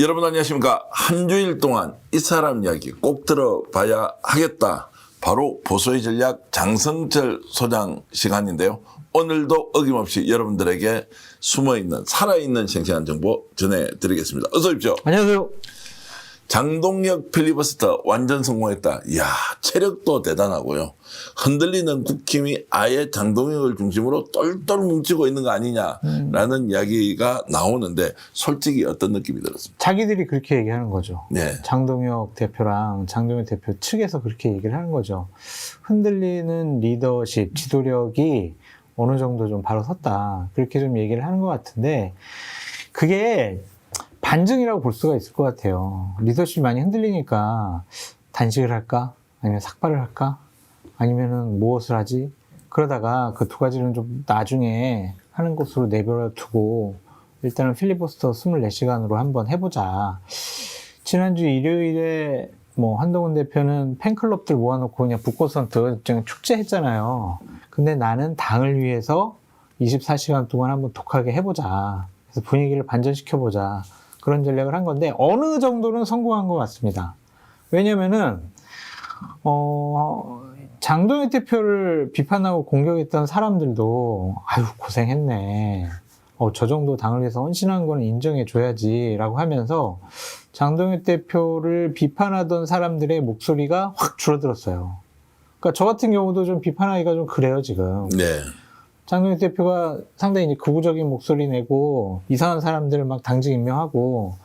여러분 안녕하십니까. 한 주일 동안 이 사람 이야기 꼭 들어봐야 하겠다. 바로 보수의 전략 장성철 소장 시간인데요. 오늘도 어김없이 여러분들에게 숨어있는 살아있는 생생한 정보 전해드리겠습니다. 어서 오십시오. 안녕하세요. 장동혁 필리버스터 완전 성공했다. 이야, 체력도 대단하고요. 흔들리는 국힘이 아예 장동혁을 중심으로 똘똘 뭉치고 있는 거 아니냐라는 이야기가 나오는데 솔직히 어떤 느낌이 들었습니까? 자기들이 그렇게 얘기하는 거죠. 네. 장동혁 대표랑 장동혁 대표 측에서 그렇게 얘기를 하는 거죠. 흔들리는 리더십, 지도력이 어느 정도 좀 바로 섰다. 그렇게 좀 얘기를 하는 것 같은데 그게 반증이라고 볼 수가 있을 것 같아요. 리더십이 많이 흔들리니까 단식을 할까? 아니면 삭발을 할까? 아니면은 무엇을 하지? 그러다가 그 두 가지는 좀 나중에 하는 것으로 내버려 두고 일단은 필리버스터 24시간으로 한번 해보자. 지난주 일요일에 한동훈 대표는 팬클럽들 모아놓고 그냥 북고선트 축제했잖아요. 근데 나는 당을 위해서 24시간 동안 한번 독하게 해보자. 그래서 분위기를 반전시켜보자. 그런 전략을 한 건데 어느 정도는 성공한 것 같습니다. 왜냐면은 장동혁 대표를 비판하고 공격했던 사람들도 아유 고생했네. 저 정도 당을 위해서 헌신한 거는 인정해줘야지 라고 하면서 장동혁 대표를 비판하던 사람들의 목소리가 확 줄어들었어요. 그러니까 저 같은 경우도 좀 비판하기가 좀 그래요 지금. 네. 장동혁 대표가 상당히 이제 극우적인 목소리 내고 이상한 사람들을 막 당직 임명하고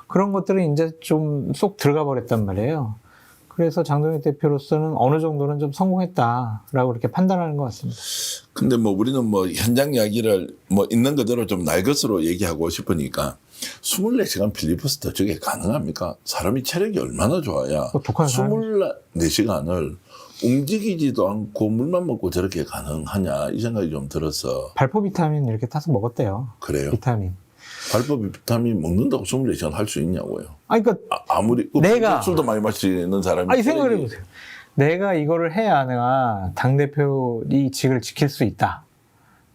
그런 것들은 이제 좀 쏙 들어가 버렸단 말이에요. 그래서 장동혁 대표로서는 어느 정도는 좀 성공했다라고 이렇게 판단하는 것 같습니다. 근데 우리는 현장 이야기를 있는 그대로 좀 날 것으로 얘기하고 싶으니까 24시간 필리버스터 저게 가능합니까? 사람이 체력이 얼마나 좋아야 독한 사람. 24시간을 움직이지도 않고 물만 먹고 저렇게 가능하냐 이 생각이 좀 들어서. 발포 비타민 이렇게 타서 먹었대요. 그래요? 비타민. 발포 비타민 먹는다고 24시간 할 수 있냐고요? 그러니까 아무리 내가 술도 많이 마시는 사람이 생각을 해보세요. 내가 이거를 해야 내가 당대표 이 직을 지킬 수 있다.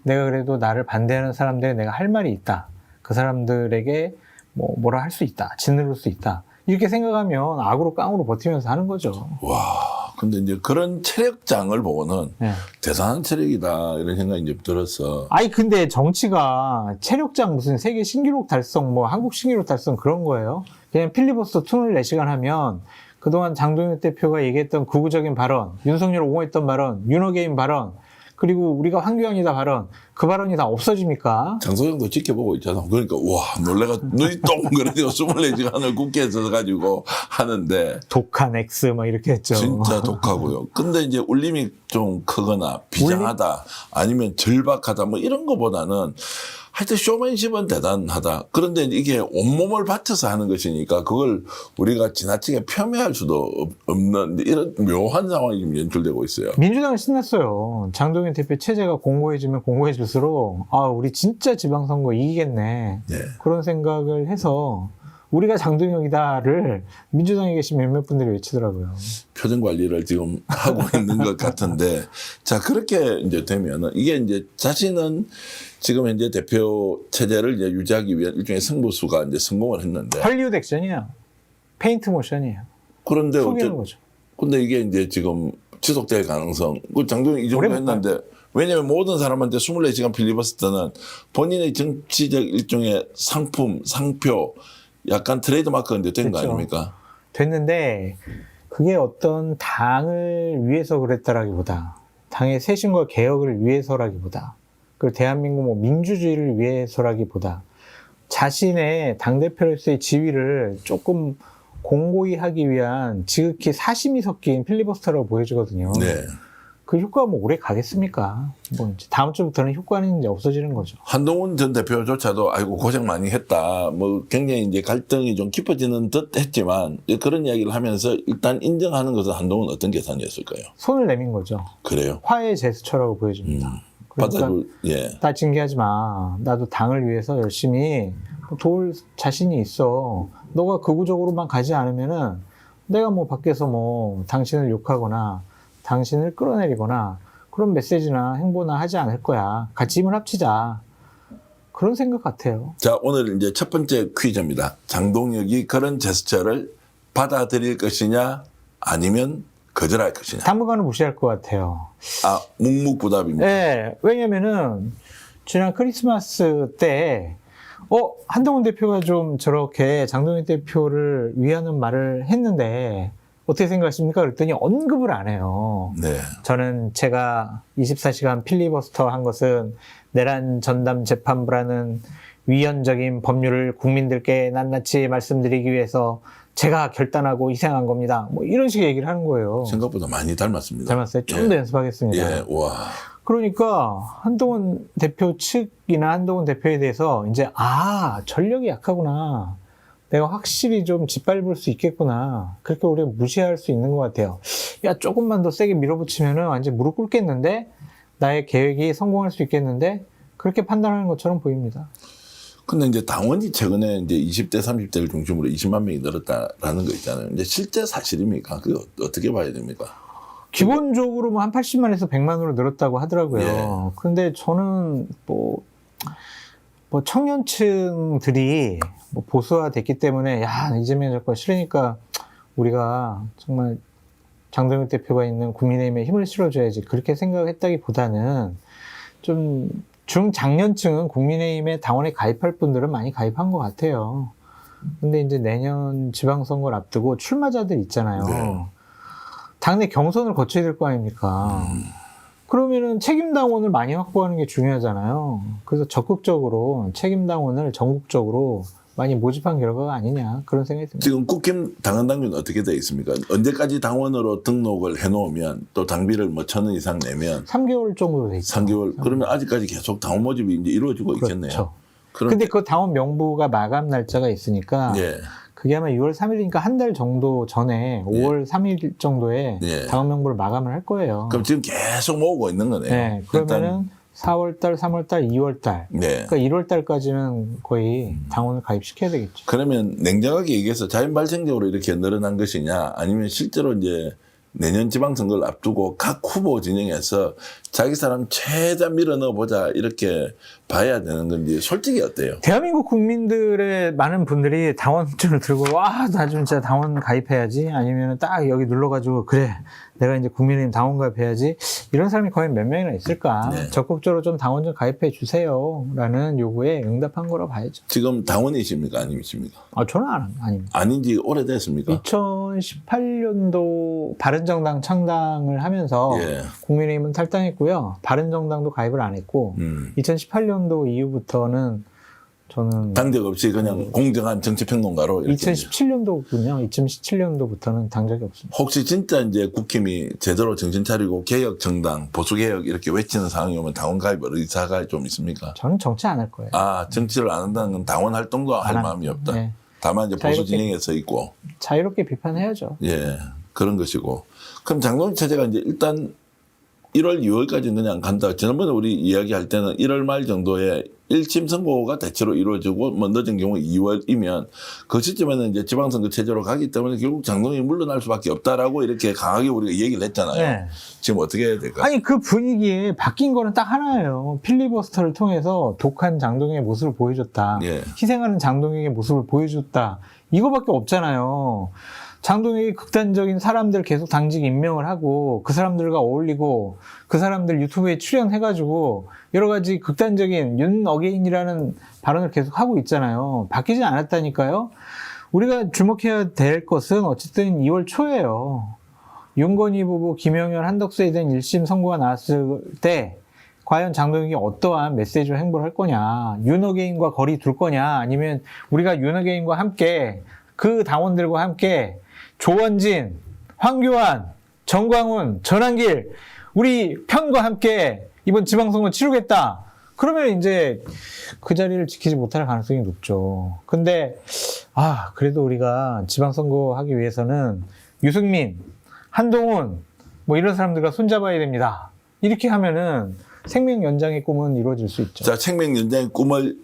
내가 그래도 나를 반대하는 사람들에 내가 할 말이 있다. 그 사람들에게 뭐라 할 수 있다. 짓누를 수 있다. 이렇게 생각하면 악으로 깡으로 버티면서 하는 거죠. 와, 근데 이제 그런 체력장을 보고는 네. 대단한 체력이다 이런 생각이 이제 들어서. 근데 정치가 체력장 무슨 세계 신기록 달성, 한국 신기록 달성 그런 거예요. 그냥 필리버스터 24시간 하면 그동안 장동혁 대표가 얘기했던 극우적인 발언, 윤석열 옹호했던 발언, 윤호개인 발언, 그리고 우리가 황교안이다 발언, 그 발언이 다 없어집니까? 장소영도 지켜보고 있잖아. 그러니까 와 놀래가 눈이 동그래지고 24시간을 국회에서 가지고 하는데 독한 X 이렇게 했죠. 진짜 독하고요. 근데 이제 울림이 좀 크거나 비장하다 아니면 절박하다 이런 거보다는 하여튼 쇼맨십은 대단하다. 그런데 이게 온몸을 바쳐서 하는 것이니까 그걸 우리가 지나치게 폄훼할 수도 없는 이런 묘한 상황이 지금 연출되고 있어요. 민주당은 신났어요. 장동혁 대표 체제가 공고해지면 공고해질수록 우리 진짜 지방선거 이기겠네. 네. 그런 생각을 해서 우리가 장동혁이다를 민주당에 계신 몇몇 분들이 외치더라고요. 표정 관리를 지금 하고 있는 것 같은데, 자, 그렇게 이제 되면은, 이게 이제 자신은 지금 현재 대표 체제를 이제 유지하기 위한 일종의 승부수가 이제 성공을 했는데. 헐리우드 액션이에요. 페인트 모션이에요. 그런데 속이는 거죠. 근데 이게 이제 지금 지속될 가능성, 장동혁 이 정도 했는데, 왜냐면 모든 사람한테 24시간 필리버스터는 본인의 정치적 일종의 상품, 상표, 약간 트레이드 마크가 이제 된 거 아닙니까? 됐는데 그게 어떤 당을 위해서 그랬다라기보다 당의 쇄신과 개혁을 위해서라기보다 그리고 대한민국 민주주의를 위해서라기보다 자신의 당대표로서의 지위를 조금 공고히 하기 위한 지극히 사심이 섞인 필리버스터라고 보여지거든요. 네. 그 효과가 오래 가겠습니까? 이제 다음 주부터는 효과는 이제 없어지는 거죠. 한동훈 전 대표조차도 아이고 고생 많이 했다. 굉장히 이제 갈등이 좀 깊어지는 듯 했지만 그런 이야기를 하면서 일단 인정하는 것은 한동훈 어떤 계산이었을까요? 손을 내민 거죠. 그래요? 화해의 제스처라고 보여집니다. 그러니까 나 징계하지 마. 나도 당을 위해서 열심히 도울 자신이 있어. 너가 극우적으로만 가지 않으면은 내가 밖에서 당신을 욕하거나 당신을 끌어내리거나 그런 메시지나 행보나 하지 않을 거야. 같이 힘을 합치자. 그런 생각 같아요. 자, 오늘 이제 첫 번째 퀴즈입니다. 장동혁이 그런 제스처를 받아들일 것이냐 아니면 거절할 것이냐. 당분간은 무시할 것 같아요. 아, 묵묵부답입니다. 네, 왜냐면은 지난 크리스마스 때 한동훈 대표가 좀 저렇게 장동혁 대표를 위하는 말을 했는데 어떻게 생각하십니까? 그랬더니 언급을 안 해요. 네. 저는 제가 24시간 필리버스터 한 것은 내란 전담 재판부라는 위헌적인 법률을 국민들께 낱낱이 말씀드리기 위해서 제가 결단하고 희생한 겁니다. 뭐 이런 식의 얘기를 하는 거예요. 생각보다 많이 닮았습니다. 닮았어요? 좀 더 연습하겠습니다. 예, 와. 그러니까 한동훈 대표 측이나 한동훈 대표에 대해서 이제 전력이 약하구나. 내가 확실히 좀 짓밟을 수 있겠구나. 그렇게 우리가 무시할 수 있는 것 같아요. 야, 조금만 더 세게 밀어붙이면은 완전 무릎 꿇겠는데? 나의 계획이 성공할 수 있겠는데? 그렇게 판단하는 것처럼 보입니다. 근데 이제 당원이 최근에 이제 20대, 30대를 중심으로 20만 명이 늘었다라는 거 있잖아요. 이제 실제 사실입니까? 그거 어떻게 봐야 됩니까? 기본적으로 뭐 한 80만에서 100만으로 늘었다고 하더라고요. 예. 근데 저는 뭐 청년층들이 뭐 보수화됐기 때문에 이재명 정권 싫으니까 우리가 정말 장동혁 대표가 있는 국민의힘에 힘을 실어줘야지 그렇게 생각했다기보다는 좀 중장년층은 국민의힘에 당원에 가입할 분들은 많이 가입한 것 같아요. 근데 이제 내년 지방선거를 앞두고 출마자들 있잖아요. 네. 당내 경선을 거쳐야 될 거 아닙니까? 그러면은 책임당원을 많이 확보하는 게 중요하잖아요. 그래서 적극적으로 책임당원을 전국적으로 많이 모집한 결과가 아니냐 그런 생각이 듭니다. 지금 국힘 당원 당규는 어떻게 되어 있습니까? 언제까지 당원으로 등록을 해놓으면 또 당비를 뭐 1,000원 이상 내면 3개월 정도로 돼 있죠. 3개월 그러면 아직까지 계속 당원 모집이 이제 이루어지고 있겠네요. 그렇죠. 그런데 근데 그 당원 명부가 마감 날짜가 있으니까 예. 그게 아마 6월 3일이니까 한 달 정도 전에 5월 3일 정도에 예. 당원 명부를 마감을 할 거예요. 그럼 지금 계속 모으고 있는 거네요. 네, 그러면은 4월달, 3월달, 2월달. 네. 그러니까 1월달까지는 거의 당원을 가입시켜야 되겠죠. 그러면 냉정하게 얘기해서 자연발생적으로 이렇게 늘어난 것이냐 아니면 실제로 이제 내년 지방선거를 앞두고 각 후보 진영에서 자기 사람 최대한 밀어 넣어보자 이렇게 봐야 되는 건지 솔직히 어때요? 대한민국 국민들의 많은 분들이 당원증을 들고 나 좀 진짜 당원 가입해야지 아니면 딱 여기 눌러가지고 그래 내가 이제 국민의힘 당원 가입해야지 이런 사람이 과연 몇 명이나 있을까? 네. 적극적으로 좀 당원증 가입해 주세요 라는 요구에 응답한 거라고 봐야죠. 지금 당원이십니까 아니십니까? 저는 아닙니다. 아닌지 오래됐습니까? 2018년도 바른정당 창당을 하면서 예. 국민의힘은 탈당했고요. 바른정당도 가입을 안 했고 2018년도 이후부터는 저는 당적 없이 그냥 공정한 정치평론가로 이렇게 2017년도군요. 2017년도부터는 당적이 없습니다. 혹시 진짜 이제 국힘이 제대로 정신 차리고 개혁 정당, 보수 개혁 이렇게 외치는 상황이 오면 당원 가입 의사가 좀 있습니까? 저는 정치 안 할 거예요. 정치를 안 한다는 건 당원 활동도 할 마음이 없다. 네. 다만 이제 보수 자유롭게- 진영에 서 있고. 자유롭게 비판해야죠. 예, 그런 것이고. 그럼 장동혁 체제가 이제 일단 1월, 2월까지 그냥 간다. 지난번에 우리 이야기할 때는 1월 말 정도에 1심 선고가 대체로 이루어지고 뭐 늦은 경우 2월이면 그 시점에는 이제 지방선거 체제로 가기 때문에 결국 장동혁이 물러날 수밖에 없다라고 이렇게 강하게 우리가 얘기를 했잖아요. 네. 지금 어떻게 해야 될까? 아니 그 분위기에 바뀐 거는 딱 하나예요. 필리버스터를 통해서 독한 장동혁의 모습을 보여줬다. 예. 희생하는 장동혁의 모습을 보여줬다. 이거밖에 없잖아요. 장동혁이 극단적인 사람들 계속 당직 임명을 하고 그 사람들과 어울리고 그 사람들 유튜브에 출연해가지고 여러 가지 극단적인 윤어게인이라는 발언을 계속 하고 있잖아요. 바뀌지 않았다니까요. 우리가 주목해야 될 것은 어쨌든 2월 초예요. 윤건희 부부, 김영현, 한덕수에 대한 1심 선고가 나왔을 때 과연 장동혁이 어떠한 메시지와 행보를 할 거냐, 윤어게인과 거리 둘 거냐, 아니면 우리가 윤어게인과 함께 그 당원들과 함께 조원진, 황교안, 정광훈, 전한길 우리 편과 함께 이번 지방선거 치르겠다. 그러면 이제 그 자리를 지키지 못할 가능성이 높죠. 근데 그래도 우리가 지방선거 하기 위해서는 유승민, 한동훈 뭐 이런 사람들과 손잡아야 됩니다. 이렇게 하면은 생명 연장의 꿈은 이루어질 수 있죠. 자, 생명 연장의 꿈을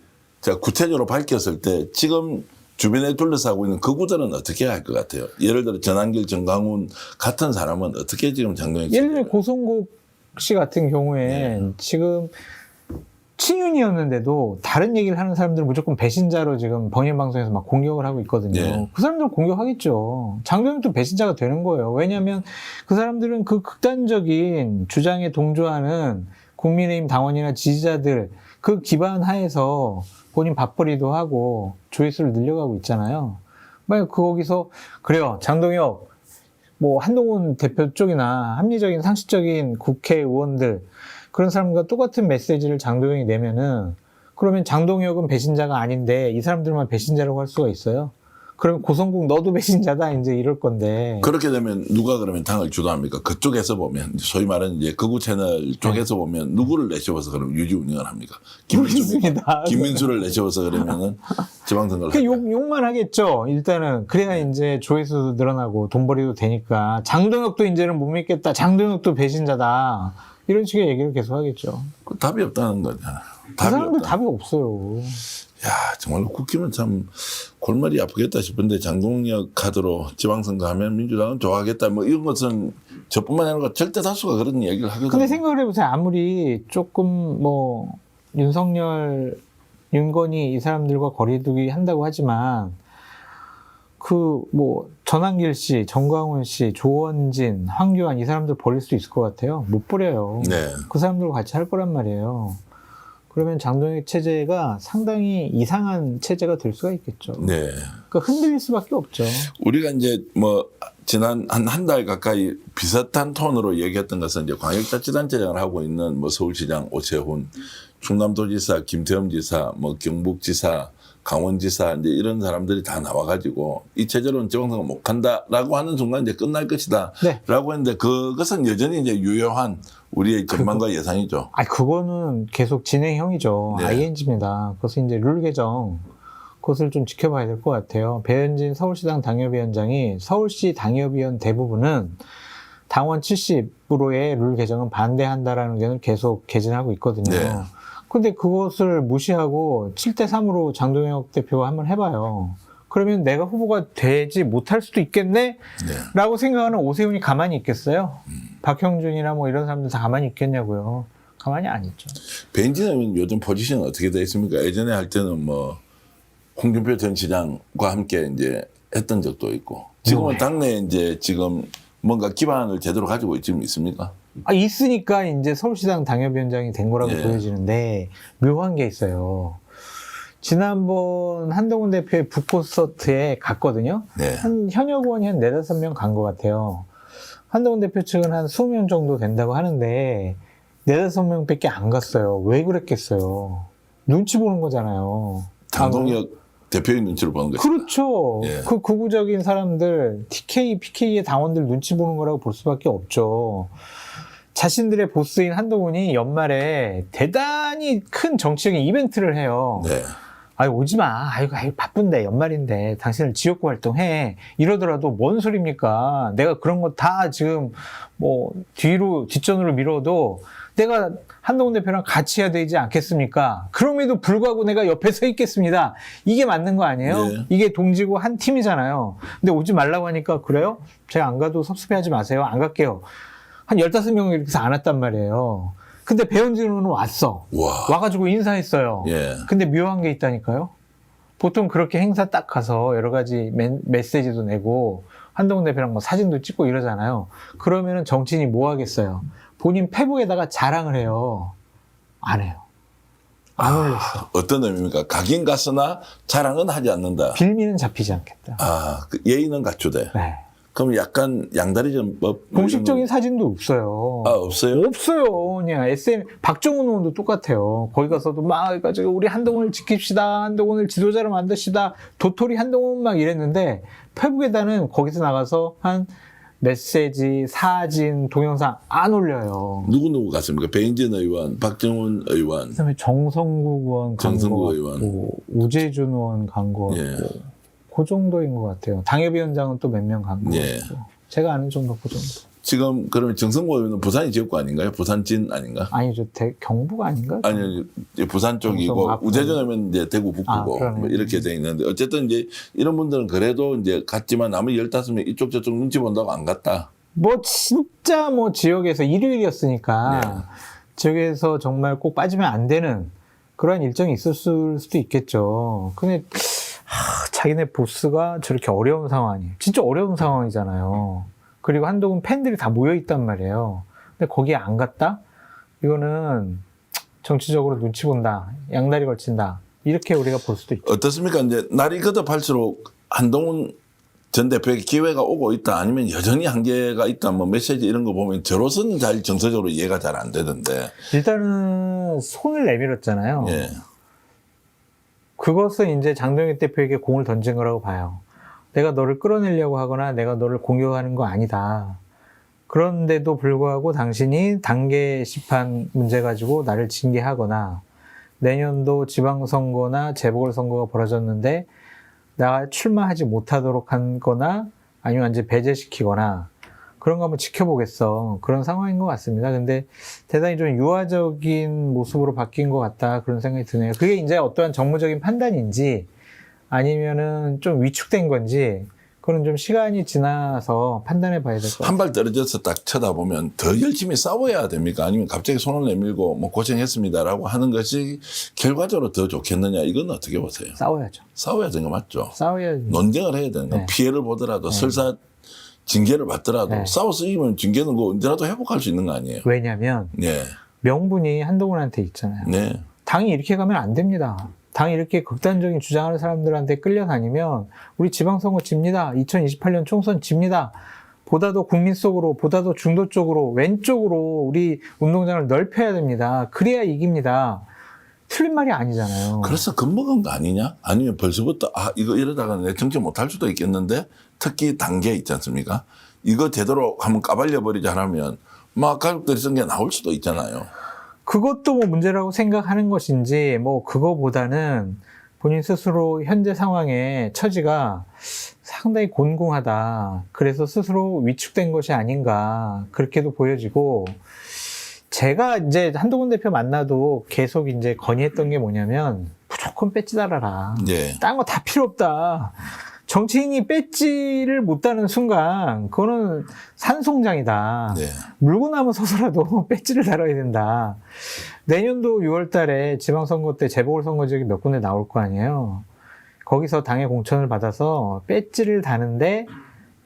구체적으로 밝혔을 때 지금 주변에 둘러싸고 있는 그 구도는 어떻게 할 것 같아요? 예를 들어 전한길, 정강훈 같은 사람은 어떻게 지금 장동혁 예를 들어 고성국 씨 같은 경우에 지금 친윤이었는데도 다른 얘기를 하는 사람들은 무조건 배신자로 지금 번일방송에서 막 공격을 하고 있거든요. 네. 그 사람들은 공격하겠죠. 장동혁도 배신자가 되는 거예요. 왜냐하면 그 사람들은 그 극단적인 주장에 동조하는 국민의힘 당원이나 지지자들 그 기반 하에서 본인 밥벌이도 하고 조회수를 늘려가고 있잖아요. 만약 거기서 그래요. 장동혁 뭐 한동훈 대표 쪽이나 합리적인 상식적인 국회의원들 그런 사람과 똑같은 메시지를 장동혁이 내면은 그러면 장동혁은 배신자가 아닌데 이 사람들만 배신자라고 할 수가 있어요? 그러면 고성국 너도 배신자다 이제 이럴 건데. 그렇게 되면 누가 그러면 당을 주도합니까? 그쪽에서 보면 소위 말하는 이제 극우 채널 쪽에서 보면 누구를 내세워서 그럼 유지 운영을 합니까? 모르겠습니다. 김민수를 내세워서 그러면은 지방선거를 그 욕만 하겠죠. 일단은 그래야 이제 조회수도 늘어나고 돈벌이도 되니까 장동혁도 이제는 못 믿겠다. 장동혁도 배신자다. 이런 식의 얘기를 계속 하겠죠. 그 답이 없다는 거잖아. 그 사람들 답이 없어요. 야, 정말로 국힘은 참 골머리 아프겠다 싶은데 장동혁 카드로 지방선거 하면 민주당은 좋아하겠다. 뭐 이런 것은 저뿐만 아니라 절대 다수가 그런 얘기를 하거든요. 근데 생각을 해보세요. 아무리 조금 뭐 윤석열, 윤건희 이 사람들과 거리두기 한다고 하지만 그 뭐 전한길 씨, 정광훈 씨, 조원진, 황교안 이 사람들 버릴 수 있을 것 같아요. 못 버려요. 네. 그 사람들과 같이 할 거란 말이에요. 그러면 장동혁 체제가 상당히 이상한 체제가 될 수가 있겠죠. 네. 그러니까 흔들릴 수밖에 없죠. 우리가 이제 뭐 지난 한 달 가까이 비슷한 톤으로 얘기했던 것은 이제 광역자치단체장을 하고 있는 뭐 서울시장 오세훈, 충남도지사 김태흠 지사, 뭐 경북지사, 강원지사 이제 이런 사람들이 다 나와가지고 이 체제로는 지방선거 못 간다라고 하는 순간 이제 끝날 것이다라고 네. 했는데 그것은 여전히 이제 유효한 우리의 전망과 예상이죠. 아, 그거는 계속 진행형이죠. 네. ING입니다. 그것은 이제 룰 개정, 그것을 좀 지켜봐야 될 것 같아요. 배현진 서울시당 당협위원장이 서울시 당협위원 대부분은 당원 70으로의 룰 개정은 반대한다라는 의견을 계속 개진하고 있거든요. 네. 근데 그것을 무시하고 7대3으로 장동혁 대표가 한번 해봐요. 그러면 내가 후보가 되지 못할 수도 있겠네? 네. 라고 생각하는 오세훈이 가만히 있겠어요? 박형준이나 뭐 이런 사람들 다 가만히 있겠냐고요. 가만히 안 있죠. 배현진은 요즘 포지션은 어떻게 되어 있습니까? 예전에 할 때는 뭐 홍준표 전 시장과 함께 이제 했던 적도 있고 지금은 당내에 이제 지금 뭔가 기반을 제대로 가지고 지금 있습니까? 아, 있으니까 이제 서울시당 당협위원장이 된 거라고 예. 보여지는데 묘한 게 있어요. 지난번 한동훈 대표의 북콘서트에 갔거든요. 네. 현역 의원이 한 4-5명 간 것 같아요. 한동훈 대표 측은 한 20명 정도 된다고 하는데 4-5명 밖에 안 갔어요. 왜 그랬겠어요? 눈치 보는 거잖아요. 장동혁 대표의 눈치를 보는 거죠. 그렇죠. 예. 그 극우적인 사람들, TK, PK의 당원들 눈치 보는 거라고 볼 수밖에 없죠. 자신들의 보스인 한동훈이 연말에 대단히 큰 정치적인 이벤트를 해요. 네. 아유, 오지 마. 아이고, 바쁜데, 연말인데, 당신은 지역구 활동해. 이러더라도 뭔 소리입니까? 내가 그런 거 다 지금 뭐 뒷전으로 미뤄도 내가 한동훈 대표랑 같이 해야 되지 않겠습니까? 그럼에도 불구하고 내가 옆에 서 있겠습니다. 이게 맞는 거 아니에요? 네. 이게 동지고 한 팀이잖아요. 근데 오지 말라고 하니까 그래요? 제가 안 가도 섭섭해하지 마세요. 안 갈게요. 한 15명 이렇게 해서 안 왔단 말이에요. 근데 배현진은 왔어. 와. 와가지고 인사했어요. 예. 근데 묘한 게 있다니까요. 보통 그렇게 행사 딱 가서 여러 가지 메시지도 내고 한동훈 대표랑 뭐 사진도 찍고 이러잖아요. 그러면은 정치인이 뭐 하겠어요? 본인 페북에다가 자랑을 해요. 안 해요. 안 올렸어. 어떤 의미입니까? 가긴 갔으나 자랑은 하지 않는다. 빌미는 잡히지 않겠다. 아, 그 예의는 갖추되. 네. 그럼 약간 양다리 전법. 공식적인 사진도 없어요. 아, 없어요? 없어요. 그냥 박정훈 의원도 똑같아요. 거기 가서도 막 해가지고 우리 한동훈을 지킵시다. 한동훈을 지도자로 만드시다. 도토리 한동훈 막 이랬는데 페북에다는 거기서 나가서 한 메시지, 사진, 동영상 안 올려요. 누구 갔습니까? 배인진 의원, 박정훈 의원. 그다음에 정성국 의원 간 정성국 거 의원. 같고 우재준 의원 간 거 같고 예. 그 정도인 것 같아요. 당협위원장은 또 몇 명 간 거 예. 같고 제가 아는 정도 그 정도. 지금 그러면 정성국 의원은 부산이 지역구 아닌가요? 부산진 아닌가? 아니죠. 경북 아닌가? 아니, 이제 부산 쪽이고, 정성 앞으로. 우재준 의원은 이제 대구 북구고, 그러네. 뭐 이렇게 돼 있는데, 어쨌든 이제 이런 분들은 그래도 이제 갔지만 남은 15명 이쪽 저쪽 눈치 본다고 안 갔다. 뭐 진짜 뭐 지역에서 일요일이었으니까 네. 지역에서 정말 꼭 빠지면 안 되는 그런 일정이 있었을 수도 있겠죠. 근데 자기네 보스가 저렇게 어려운 상황이, 진짜 어려운 상황이잖아요. 그리고 한동훈 팬들이 다 모여 있단 말이에요. 근데 거기에 안 갔다? 이거는 정치적으로 눈치 본다, 양다리 걸친다, 이렇게 우리가 볼 수도 있죠. 어떻습니까? 이제 날이 거듭할수록 한동훈 전 대표에게 기회가 오고 있다, 아니면 여전히 한계가 있다, 뭐 메시지 이런 거 보면 저로서는 잘 정서적으로 이해가 잘 안 되던데. 일단은 손을 내밀었잖아요. 예. 그것은 이제 장동혁 대표에게 공을 던진 거라고 봐요. 내가 너를 끌어내려고 하거나 내가 너를 공격하는 거 아니다. 그런데도 불구하고 당신이 단계 시판 문제 가지고 나를 징계하거나, 내년도 지방선거나 재보궐선거가 벌어졌는데 나 출마하지 못하도록 하거나 아니면 완전 배제시키거나 그런 거 한번 지켜보겠어. 그런 상황인 것 같습니다. 근데 대단히 좀 유화적인 모습으로 바뀐 것 같다, 그런 생각이 드네요. 그게 이제 어떠한 정무적인 판단인지 아니면은 좀 위축된 건지, 그건 좀 시간이 지나서 판단해 봐야 될 것 같아요. 한 발 떨어져서 딱 쳐다보면 더 열심히 싸워야 됩니까? 아니면 갑자기 손을 내밀고 뭐 고생했습니다라고 하는 것이 결과적으로 더 좋겠느냐? 이건 어떻게 보세요? 싸워야죠. 싸워야 되는 거 맞죠? 싸워야죠. 논쟁을 해야 되는 거. 네. 피해를 보더라도 설사 징계를 받더라도 네. 싸워서 이기면 징계는 뭐 언제라도 회복할 수 있는 거 아니에요? 왜냐면 네. 명분이 한동훈한테 있잖아요. 네. 당이 이렇게 가면 안 됩니다. 당이 이렇게 극단적인 주장하는 사람들한테 끌려다니면 우리 지방선거 집니다. 2028년 총선 집니다. 보다 더 국민 속으로, 보다 더 중도 쪽으로, 왼쪽으로 우리 운동장을 넓혀야 됩니다. 그래야 이깁니다. 틀린 말이 아니잖아요. 그래서 겁먹은 거 아니냐? 아니면 벌써부터 이거 이러다가 내 정치 못할 수도 있겠는데, 특히 단계 있지 않습니까? 이거 제대로 한번 까발려 버리자 하면 막 가족들이 쓴 게 나올 수도 있잖아요. 그것도 뭐 문제라고 생각하는 것인지, 뭐 그거보다는 본인 스스로 현재 상황의 처지가 상당히 곤궁하다. 그래서 스스로 위축된 것이 아닌가, 그렇게도 보여지고, 제가 이제 한동훈 대표 만나도 계속 이제 건의했던 게 뭐냐면, 무조건 배지 달아라. 예. 딴 거 다 필요 없다. 정치인이 배지를 못 다는 순간 그거는 산송장이다. 네. 물고 나서서라도 배지를 달아야 된다. 내년도 6월 달에 지방선거 때 재보궐선거 지역이 몇 군데 나올 거 아니에요. 거기서 당의 공천을 받아서 배지를 다는데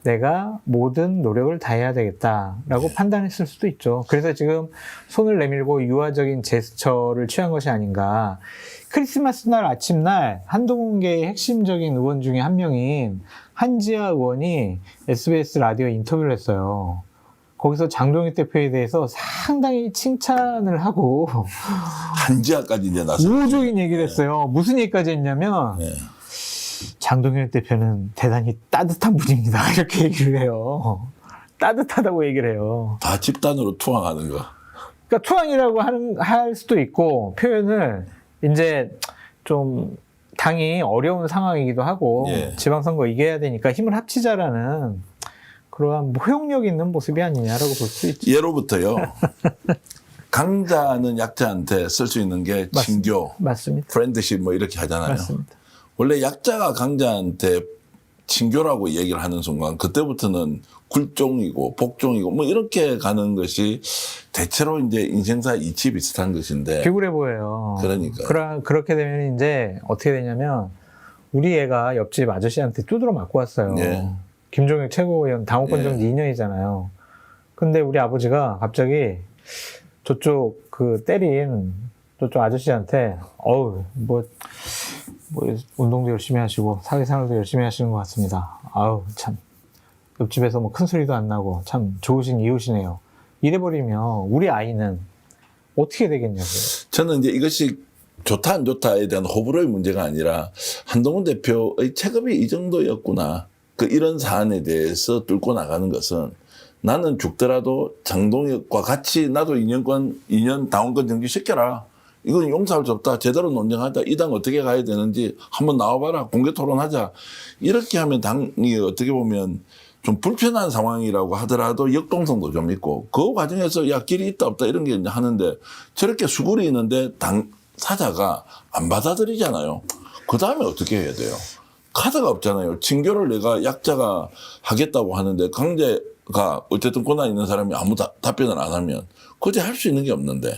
내가 모든 노력을 다해야 되겠다라고 판단했을 수도 있죠. 그래서 지금 손을 내밀고 유화적인 제스처를 취한 것이 아닌가. 크리스마스 날 아침날 한동훈계의 핵심적인 의원 중에 한 명인 한지아 의원이 SBS 라디오 인터뷰를 했어요. 거기서 장동혁 대표에 대해서 상당히 칭찬을 하고 한지하까지 이제 나서. 우호적인 얘기를 했어요. 무슨 얘기까지 했냐면 네. 장동혁 대표는 대단히 따뜻한 분입니다. 이렇게 얘기를 해요. 따뜻하다고 얘기를 해요. 다 집단으로 투항하는 거. 그러니까 투항이라고 할 수도 있고, 표현을 이제 좀 당이 어려운 상황이기도 하고 예. 지방선거 이겨야 되니까 힘을 합치자라는 그러한 모욕력 있는 모습이 아니냐라고 볼 수 있죠. 예로부터요. 강자는 약자한테 쓸 수 있는 게 친교, 맞습니다. 프렌드십 뭐 이렇게 하잖아요. 맞습니다. 원래 약자가 강자한테 친교라고 얘기를 하는 순간 그때부터는 굴종이고 복종이고 뭐 이렇게 가는 것이 대체로 이제 인생사 이치 비슷한 것인데. 비굴해 보여요. 그러니까요. 그렇게 되면 이제 어떻게 되냐면 우리 애가 옆집 아저씨한테 두드러 맞고 왔어요. 예. 김종혁 최고위원 당원권 예. 정지 2년이잖아요. 근데 우리 아버지가 갑자기 저쪽 그 때린 저쪽 아저씨한테 뭐 운동도 열심히 하시고 사회생활도 열심히 하시는 것 같습니다. 참 옆집에서 뭐 큰 소리도 안 나고 참 좋으신 이웃이네요. 이래버리면 우리 아이는 어떻게 되겠냐고요. 저는 이제 이것이 좋다 안 좋다에 대한 호불호의 문제가 아니라 한동훈 대표의 체급이 이 정도였구나. 이런 사안에 대해서 뚫고 나가는 것은 나는 죽더라도 장동혁과 같이 나도 2년 당원권 정지 시켜라. 이건 용서할 수 없다. 제대로 논쟁하자. 이 당 어떻게 가야 되는지 한번 나와봐라. 공개 토론하자. 이렇게 하면 당이 어떻게 보면 좀 불편한 상황이라고 하더라도 역동성도 좀 있고 그 과정에서 야 길이 있다 없다 이런 게 이제 하는데 저렇게 수굴이 있는데 당사자가 안 받아들이잖아요. 그 다음에 어떻게 해야 돼요? 카드가 없잖아요. 친교를 내가 약자가 하겠다고 하는데 강제가 어쨌든 권한 있는 사람이 아무 답변을 안 하면 그제 할 수 있는 게 없는데.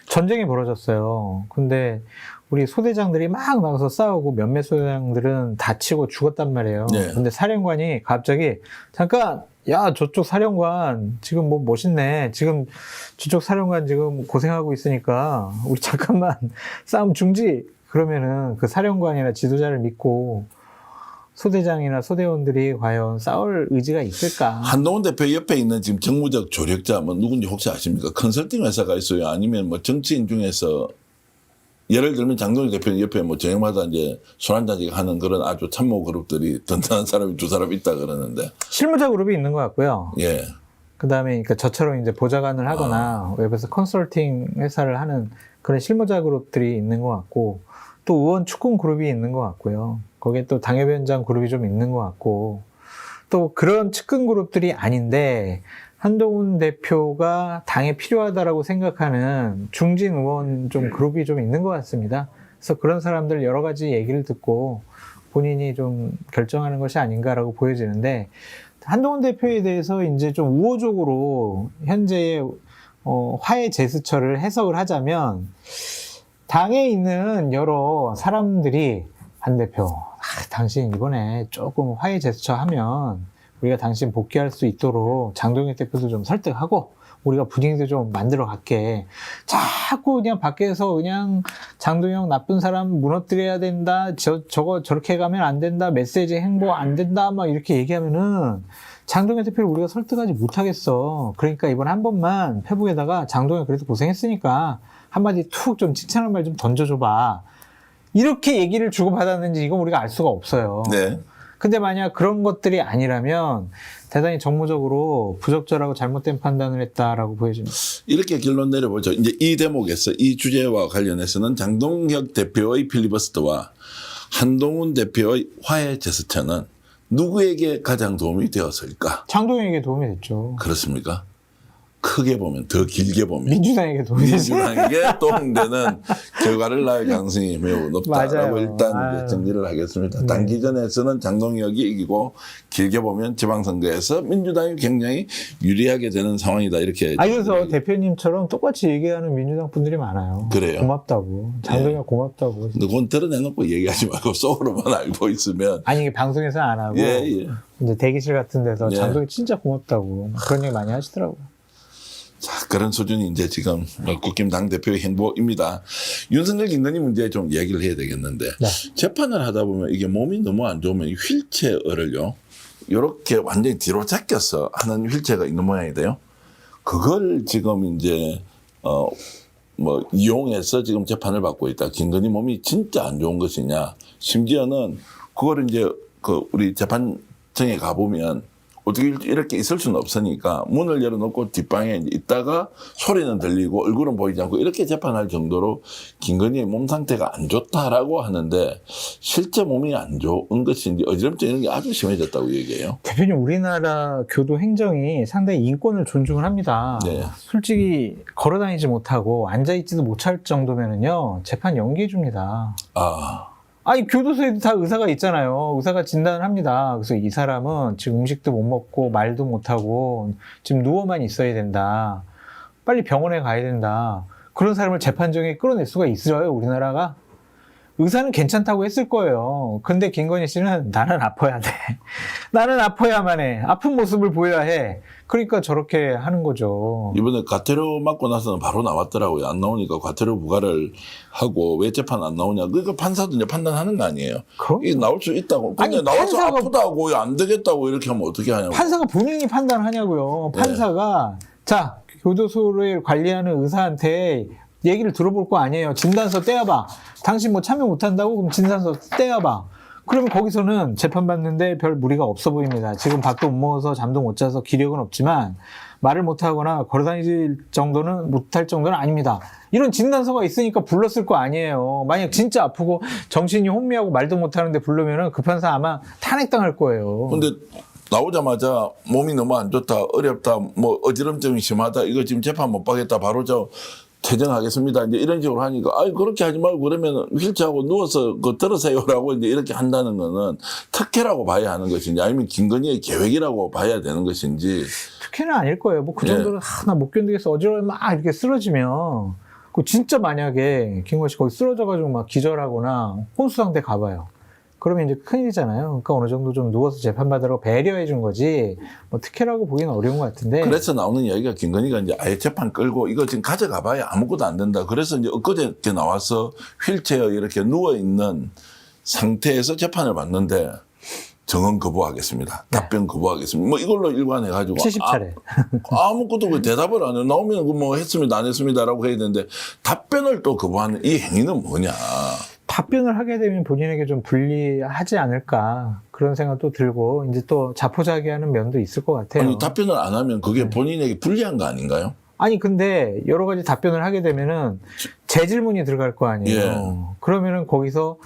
전쟁이 벌어졌어요. 근데 우리 소대장들이 막 나가서 싸우고 몇몇 소대장들은 다치고 죽었단 말이에요. 네. 근데 사령관이 갑자기 잠깐 야 저쪽 사령관 지금 뭐 멋있네. 지금 저쪽 사령관 지금 고생하고 있으니까 우리 잠깐만 싸움 중지. 그러면은 그 사령관이나 지도자를 믿고 소대장이나 소대원들이 과연 싸울 의지가 있을까? 한동훈 대표 옆에 있는 지금 정무적 조력자 뭐 누군지 혹시 아십니까? 컨설팅 회사가 있어요. 아니면 뭐 정치인 중에서 예를 들면 장동희 대표 옆에 뭐 저녁마다 이제 술 한잔씩 하는 그런 아주 참모 그룹들이 든든한 사람이 두 사람 있다 그러는데. 실무자 그룹이 있는 것 같고요. 예. 그다음에 그러니까 저처럼 이제 보좌관을 하거나 웹에서 컨설팅 회사를 하는 그런 실무자 그룹들이 있는 것 같고 또 의원 축군 그룹이 있는 것 같고요. 거기에 또 당협위원장 그룹이 좀 있는 것 같고 또 그런 측근 그룹들이 아닌데 한동훈 대표가 당에 필요하다라고 생각하는 중진 의원 좀 그룹이 좀 있는 것 같습니다. 그래서 그런 사람들 여러 가지 얘기를 듣고 본인이 좀 결정하는 것이 아닌가라고 보여지는데 한동훈 대표에 대해서 이제 좀 우호적으로 현재의 화해 제스처를 해석을 하자면 당에 있는 여러 사람들이 한 대표, 당신 이번에 조금 화해 제스처 하면 우리가 당신 복귀할 수 있도록 장동혁 대표도 좀 설득하고 우리가 분위기도 좀 만들어 갈게. 자꾸 그냥 밖에서 그냥 장동혁 나쁜 사람 무너뜨려야 된다. 저거 저렇게 가면 안 된다. 메시지 행보 안 된다. 막 이렇게 얘기하면은 장동혁 대표를 우리가 설득하지 못하겠어. 그러니까 이번 한 번만 페북에다가 장동혁 그래도 고생했으니까 한마디 툭 좀 칭찬할 말 좀 던져줘봐. 이렇게 얘기를 주고받았는지 이건 우리가 알 수가 없어요. 네. 근데 만약 그런 것들이 아니라면 대단히 정무적으로 부적절하고 잘못된 판단을 했다라고 보여집니다. 이렇게 결론 내려보죠. 이제 이 대목에서 이 주제와 관련해서는 장동혁 대표의 필리버스터와 한동훈 대표의 화해 제스처는 누구에게 가장 도움이 되었을까? 장동혁에게 도움이 됐죠. 그렇습니까? 크게 보면, 더 길게 보면 민주당에게 도움이 됐죠. 민주당에게 도움되는 결과를 낳을 가능성이 매우 높다라고 맞아요. 일단 이제 정리를 하겠습니다. 네. 단기전에서는 장동혁이 이기고 길게 보면 지방선거에서 민주당이 굉장히 유리하게 되는 상황이다 이렇게. 그래서 대표님처럼 똑같이 얘기하는 민주당 분들이 많아요. 그래요? 고맙다고. 장동혁 고맙다고. 근데 그건 드러내놓고 얘기하지 말고 속으로만 알고 있으면. 아니 이게 방송에서 안 하고 예. 이제 대기실 같은 데서 예. 장동혁 진짜 고맙다고 그런 얘기 많이 하시더라고요. 자, 그런 수준이 이제 지금 국힘 당대표의 행보입니다. 윤석열 김건희 문제에 좀 얘기를 해야 되겠는데, 네. 재판을 하다 보면 이게 몸이 너무 안 좋으면 휠체어를요, 이렇게 완전히 뒤로 제껴서 하는 휠체어가 있는 모양이 돼요. 그걸 지금 이제, 이용해서 지금 재판을 받고 있다. 김건희 몸이 진짜 안 좋은 것이냐. 심지어는 그걸 이제 우리 재판정에 가보면 어떻게 이렇게 있을 수는 없으니까 문을 열어놓고 뒷방에 있다가 소리는 들리고 얼굴은 보이지 않고 이렇게 재판할 정도로 김건희의 몸 상태가 안 좋다라고 하는데 실제 몸이 안 좋은 것인지 어지럼증 이런 게 아주 심해졌다고 얘기해요. 대표님 우리나라 교도 행정이 상당히 인권을 존중을 합니다. 네. 솔직히 걸어다니지 못하고 앉아있지도 못할 정도면은요 재판 연기해 줍니다. 아니 교도소에도 다 의사가 있잖아요. 의사가 진단을 합니다. 그래서 이 사람은 지금 음식도 못 먹고 말도 못하고 지금 누워만 있어야 된다. 빨리 병원에 가야 된다. 그런 사람을 재판정에 끌어낼 수가 있어요, 우리나라가? 의사는 괜찮다고 했을 거예요. 근데 김건희 씨는 나는 아파야 돼. 나는 아파야만 해. 아픈 모습을 보여야 해. 그러니까 저렇게 하는 거죠. 이번에 과태료 맞고 나서는 바로 나왔더라고요. 안 나오니까 과태료 부과를 하고 왜 재판 안 나오냐. 그러니까 판사도 이제 판단하는 거 아니에요. 이게 나올 수 있다고. 근데 아니, 나와서 아프다고 안 되겠다고 이렇게 하면 어떻게 하냐고. 판사가 본인이 판단하냐고요. 판사가 자 교도소를 관리하는 의사한테 얘기를 들어볼 거 아니에요. 진단서 떼어봐. 당신 뭐 참여 못한다고? 그럼 진단서 떼어봐. 그러면 거기서는 재판받는데 별 무리가 없어 보입니다. 지금 밥도 못 먹어서 잠도 못 자서 기력은 없지만 말을 못하거나 걸어다닐 정도는 못할 정도는 아닙니다. 이런 진단서가 있으니까 불렀을 거 아니에요. 만약 진짜 아프고 정신이 혼미하고 말도 못하는데 부르면은 그 판사 아마 탄핵당할 거예요. 근데 나오자마자 몸이 너무 안 좋다, 어렵다, 뭐 어지럼증이 심하다, 이거 지금 재판 못 받겠다, 바로 퇴정하겠습니다. 이제 이런 식으로 하니까, 그렇게 하지 말고 그러면 휠체어하고 누워서 들으세요라고 이제 이렇게 한다는 거는 특혜라고 봐야 하는 것인지 아니면 김건희의 계획이라고 봐야 되는 것인지. 특혜는 아닐 거예요. 뭐 그 정도는 나 못 견디겠어. 어지러워 막 이렇게 쓰러지면 그 진짜 만약에 김건희 씨 거기 쓰러져가지고 막 기절하거나 혼수 상태 가봐요. 그러면 이제 큰일이잖아요. 그러니까 어느 정도 좀 누워서 재판받으라고 배려해 준 거지, 뭐 특혜라고 보기는 어려운 것 같은데. 그래서 나오는 이야기가 김건희가 이제 아예 재판 끌고 이거 지금 가져가 봐야 아무것도 안 된다. 그래서 이제 엊그제 나와서 휠체어 이렇게 누워있는 상태에서 재판을 받는데 정언 거부하겠습니다. 답변 거부하겠습니다. 뭐 이걸로 일관해가지고. 70차례. 아무것도 그 대답을 안 해. 나오면 그 뭐 했습니다, 안 했습니다라고 해야 되는데 답변을 또 거부하는 이 행위는 뭐냐. 답변을 하게 되면 본인에게 좀 불리하지 않을까 그런 생각도 들고 이제 또 자포자기하는 면도 있을 것 같아요. 아니, 답변을 안 하면 그게 본인에게 불리한 거 아닌가요? 아니 근데 여러 가지 답변을 하게 되면은 재질문이 들어갈 거 아니에요. 예. 그러면은 거기서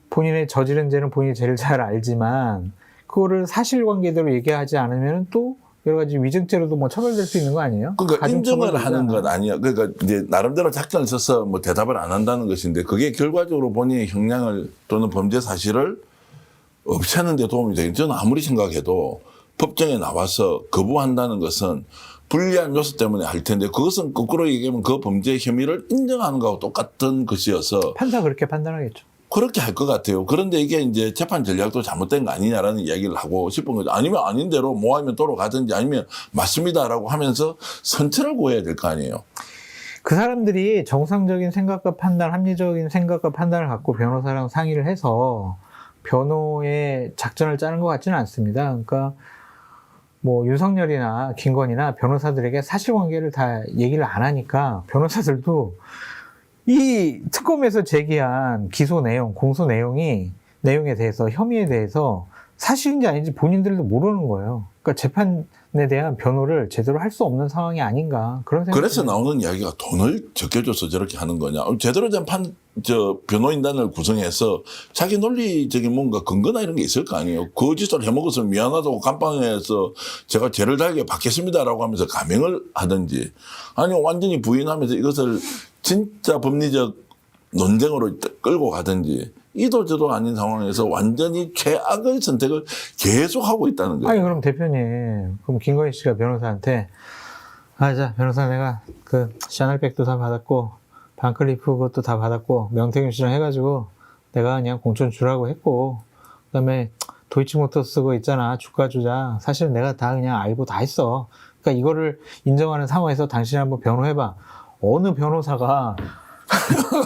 본인의 저지른 죄는 본인이 제일 잘 알지만 그거를 사실관계대로 얘기하지 않으면 또 여러 가지 위증죄로도 뭐 처벌될 수 있는 거 아니에요? 그러니까 인정을 가중처벌이잖아. 하는 건 아니야. 그러니까 이제 나름대로 작전을 써서 뭐 대답을 안 한다는 것인데 그게 결과적으로 본인의 형량을 또는 범죄 사실을 없애는 데 도움이 되겠죠. 저는 아무리 생각해도 법정에 나와서 거부한다는 것은 불리한 요소 때문에 할 텐데 그것은 거꾸로 얘기하면 그 범죄 혐의를 인정하는 거하고 똑같은 것이어서 판사 그렇게 판단하겠죠. 그렇게 할 것 같아요. 그런데 이게 이제 재판 전략도 잘못된 거 아니냐라는 이야기를 하고 싶은 거죠. 아니면 아닌 대로 뭐 하면 돌아가든지 아니면 맞습니다라고 하면서 선처를 구해야 될 거 아니에요. 그 사람들이 정상적인 생각과 판단, 합리적인 생각과 판단을 갖고 변호사랑 상의를 해서 변호의 작전을 짜는 것 같지는 않습니다. 그러니까 뭐 윤석열이나 김건희나 변호사들에게 사실관계를 다 얘기를 안 하니까 변호사들도 이 특검에서 제기한 기소 내용, 공소 내용에 대해서, 혐의에 대해서 사실인지 아닌지 본인들도 모르는 거예요. 그러니까 재판에 대한 변호를 제대로 할 수 없는 상황이 아닌가 그런 생각이 그래서 듭니다. 나오는 이야기가 돈을 적게 줘서 저렇게 하는 거냐. 제대로 된 변호인단을 구성해서 자기 논리적인 뭔가 근거나 이런 게 있을 거 아니에요. 그 짓을 해먹어서 미안하다고 감방에서 제가 죄를 달게 받겠습니다라고 하면서 감형을 하든지 아니 완전히 부인하면서 이것을 진짜 법리적 논쟁으로 끌고 가든지 이도 저도 아닌 상황에서 완전히 최악의 선택을 계속하고 있다는 거예요. 아니 그럼 대표님, 그럼 김건희 씨가 변호사한테 자 변호사 내가 그 샤넬백도 다 받았고 반클리프 그것도 다 받았고 명태균 씨랑 해가지고 내가 그냥 공천 주라고 했고 그다음에 도이치모터스 그거 있잖아 주가 조작 사실은 내가 다 그냥 알고 다 했어. 그러니까 이거를 인정하는 상황에서 당신이 한번 변호해봐. 어느 변호사가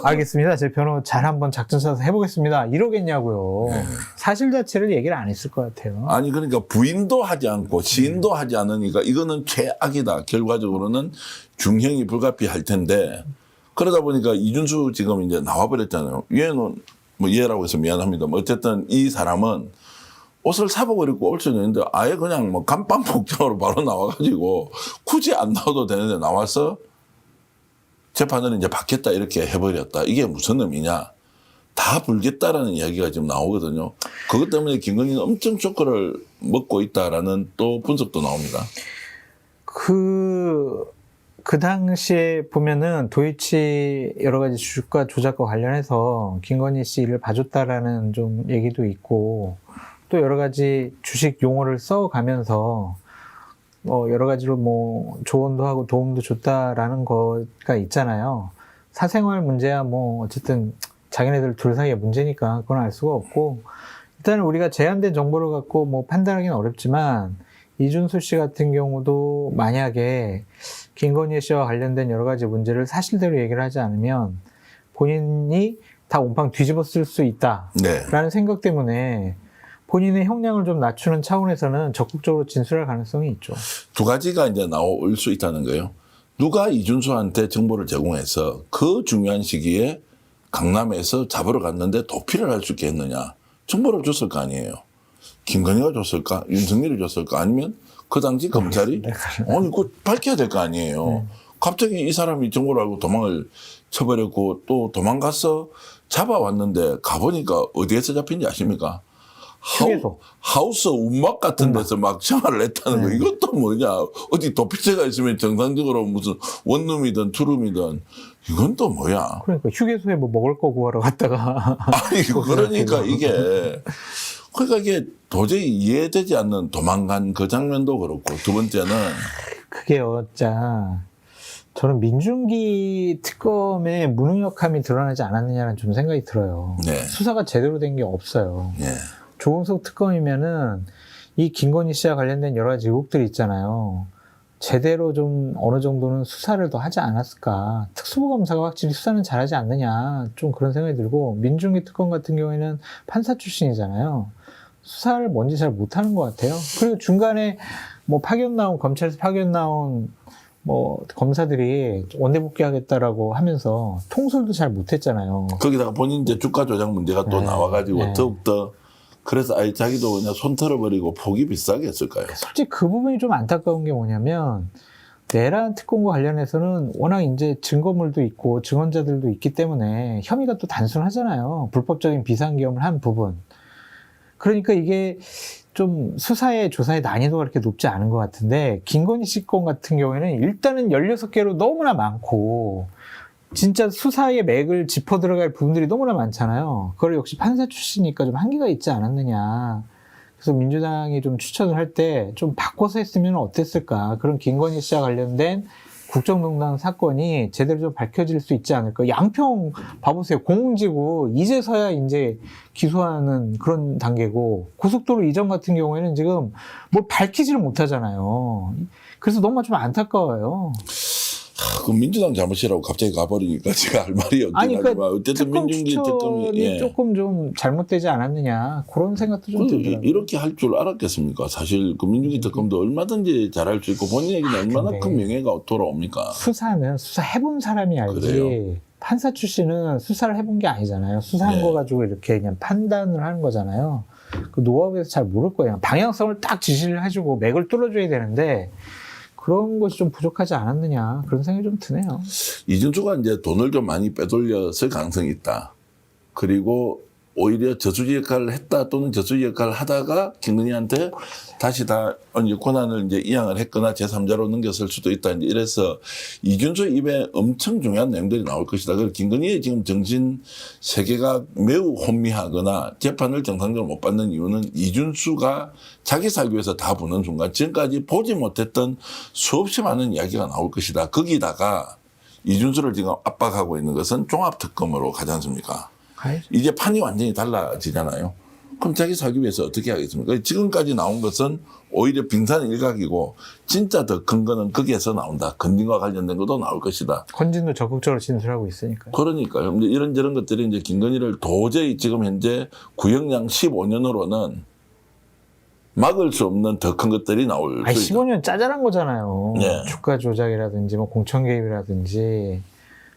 알겠습니다. 제 변호 잘 한번 작전 짜서 해보겠습니다. 이러겠냐고요. 네. 사실 자체를 얘기를 안 했을 것 같아요. 아니 그러니까 부인도 하지 않고 시인도 하지 않으니까 이거는 최악이다. 결과적으로는 중형이 불가피할 텐데 그러다 보니까 이준수 지금 이제 나와버렸잖아요. 얘는 뭐 얘라고 해서 미안합니다. 뭐 어쨌든 이 사람은 옷을 사복을 입고 올 수는 있는데 아예 그냥 뭐 감방 복장으로 바로 나와가지고 굳이 안 나와도 되는데 나와서 재판을 이제 받겠다 이렇게 해버렸다. 이게 무슨 의미냐. 다 불겠다라는 이야기가 지금 나오거든요. 그것 때문에 김건희는 엄청 쇼크를 먹고 있다라는 또 분석도 나옵니다. 그 당시에 보면은 도이치 여러 가지 주가 조작과 관련해서 김건희 씨 일을 봐줬다라는 좀 얘기도 있고 또 여러 가지 주식 용어를 써가면서 여러 가지로 뭐 조언도 하고 도움도 줬다라는 거가 있잖아요. 사생활 문제야 뭐 어쨌든 자기네들 둘 사이의 문제니까 그건 알 수가 없고 일단 우리가 제한된 정보를 갖고 뭐 판단하기는 어렵지만 이준수 씨 같은 경우도 만약에 김건희 씨와 관련된 여러 가지 문제를 사실대로 얘기를 하지 않으면 본인이 다 온팡 뒤집었을 수 있다라는 생각 때문에 본인의 형량을 좀 낮추는 차원에서는 적극적으로 진술할 가능성이 있죠. 두 가지가 이제 나올 수 있다는 거예요. 누가 이준수한테 정보를 제공해서 그 중요한 시기에 강남에서 잡으러 갔는데 도피를 할 수 있겠느냐. 정보를 줬을 거 아니에요. 김건희가 줬을까? 윤석열이 줬을까? 아니면 그 당시 검찰이? 아니, 그거 밝혀야 될 거 아니에요. 갑자기 이 사람이 정보를 알고 도망을 쳐버렸고 또 도망가서 잡아왔는데 가보니까 어디에서 잡힌지 아십니까? 휴게소. 하우스 운막 같은 데서 막 생활을 했다는 거. 이것도 뭐냐. 어디 도피죄가 있으면 정상적으로 무슨 원룸이든 투룸이든 이건 또 뭐야. 그러니까 휴게소에 뭐 먹을 거 구하러 갔다가. 아니, 그러니까 이게 도저히 이해되지 않는 도망간 그 장면도 그렇고 두 번째는 그게요, 자. 저는 민중기 특검의 무능력함이 드러나지 않았느냐는 좀 생각이 들어요. 네. 수사가 제대로 된 게 없어요. 예. 조은석 특검이면은 이 김건희 씨와 관련된 여러 가지 의혹들이 있잖아요. 제대로 좀 어느 정도는 수사를 더 하지 않았을까. 특수부 검사가 확실히 수사는 잘하지 않느냐. 좀 그런 생각이 들고, 민중기 특검 같은 경우에는 판사 출신이잖아요. 수사를 뭔지 잘 못하는 것 같아요. 그리고 중간에 뭐 검찰에서 파견 나온 뭐 검사들이 원내 복귀하겠다라고 하면서 통솔도 잘 못했잖아요. 거기다가 본인 이제 주가 조작 문제가 또 네. 나와가지고 네. 더욱더 그래서 아예 자기도 그냥 손 털어버리고 폭이 비싸게 했을까요? 솔직히 그 부분이 좀 안타까운 게 뭐냐면, 내란 특검과 관련해서는 워낙 이제 증거물도 있고 증언자들도 있기 때문에 혐의가 또 단순하잖아요. 불법적인 비상계엄을 한 부분. 그러니까 이게 좀 수사의 조사의 난이도가 그렇게 높지 않은 것 같은데, 김건희 씨 건 같은 경우에는 일단은 16개로 너무나 많고, 진짜 수사의 맥을 짚어 들어갈 부분들이 너무나 많잖아요. 그걸 역시 판사 출신이니까 좀 한계가 있지 않았느냐. 그래서 민주당이 좀 추천을 할 때 좀 바꿔서 했으면 어땠을까. 그런 김건희 씨와 관련된 국정농단 사건이 제대로 좀 밝혀질 수 있지 않을까. 양평 봐보세요. 공공지구 이제서야 이제 기소하는 그런 단계고, 고속도로 이전 같은 경우에는 지금 뭘 밝히지를 못하잖아요. 그래서 너무 좀 안타까워요. 그 민주당 잘못이라고 갑자기 가버리니까 제가 할 말이 없긴 아니, 하지만 그러니까 어쨌든 특검 민중기 추천이 특검이 예. 조금 좀 잘못되지 않았느냐, 그런 생각도 좀 들더라고요. 이렇게 할 줄 알았겠습니까? 사실 그 민중기 특검도 얼마든지 잘할 수 있고 본인에게는 얼마나 근데 큰 명예가 돌아옵니까? 수사는 수사해본 사람이 알지, 그래요? 판사 출신은 수사를 해본 게 아니잖아요. 수사한 네. 거 가지고 이렇게 그냥 판단을 하는 거잖아요. 그 노하우에서 잘 모를 거예요. 방향성을 딱 지시를 해주고 맥을 뚫어줘야 되는데, 그런 것이 좀 부족하지 않았느냐, 그런 생각이 좀 드네요. 이준수가 이제 돈을 좀 많이 빼돌렸을 가능성이 있다. 그리고 오히려 저수지 역할을 했다 또는 저수지 역할을 하다가 김건희한테 다시 다 권한을 이제 이양을 했거나 제3자로 넘겼을 수도 있다. 이제 이래서 이준수 입에 엄청 중요한 내용들이 나올 것이다. 그래서 김건희의 지금 정신 세계가 매우 혼미하거나 재판을 정상적으로 못 받는 이유는 이준수가 자기 살기 위해서 다 부는 순간 지금까지 보지 못했던 수없이 많은 이야기가 나올 것이다. 거기다가 이준수를 지금 압박하고 있는 것은 종합특검으로 가지 않습니까? 이제 판이 완전히 달라지잖아요. 그럼 자기 살기 위해서 어떻게 하겠습니까? 지금까지 나온 것은 오히려 빙산 일각이고 진짜 더 큰 거는 거기에서 나온다. 건진과 관련된 것도 나올 것이다. 건진도 적극적으로 진술하고 있으니까요. 그러니까요. 이제 이런저런 것들이 이제 김건희를 도저히 지금 현재 구형량 15년으로는 막을 수 없는 더 큰 것들이 나올 아니, 수 있다. 15년 짜잘한 거잖아요. 네. 주가 조작이라든지 뭐 공천 개입이라든지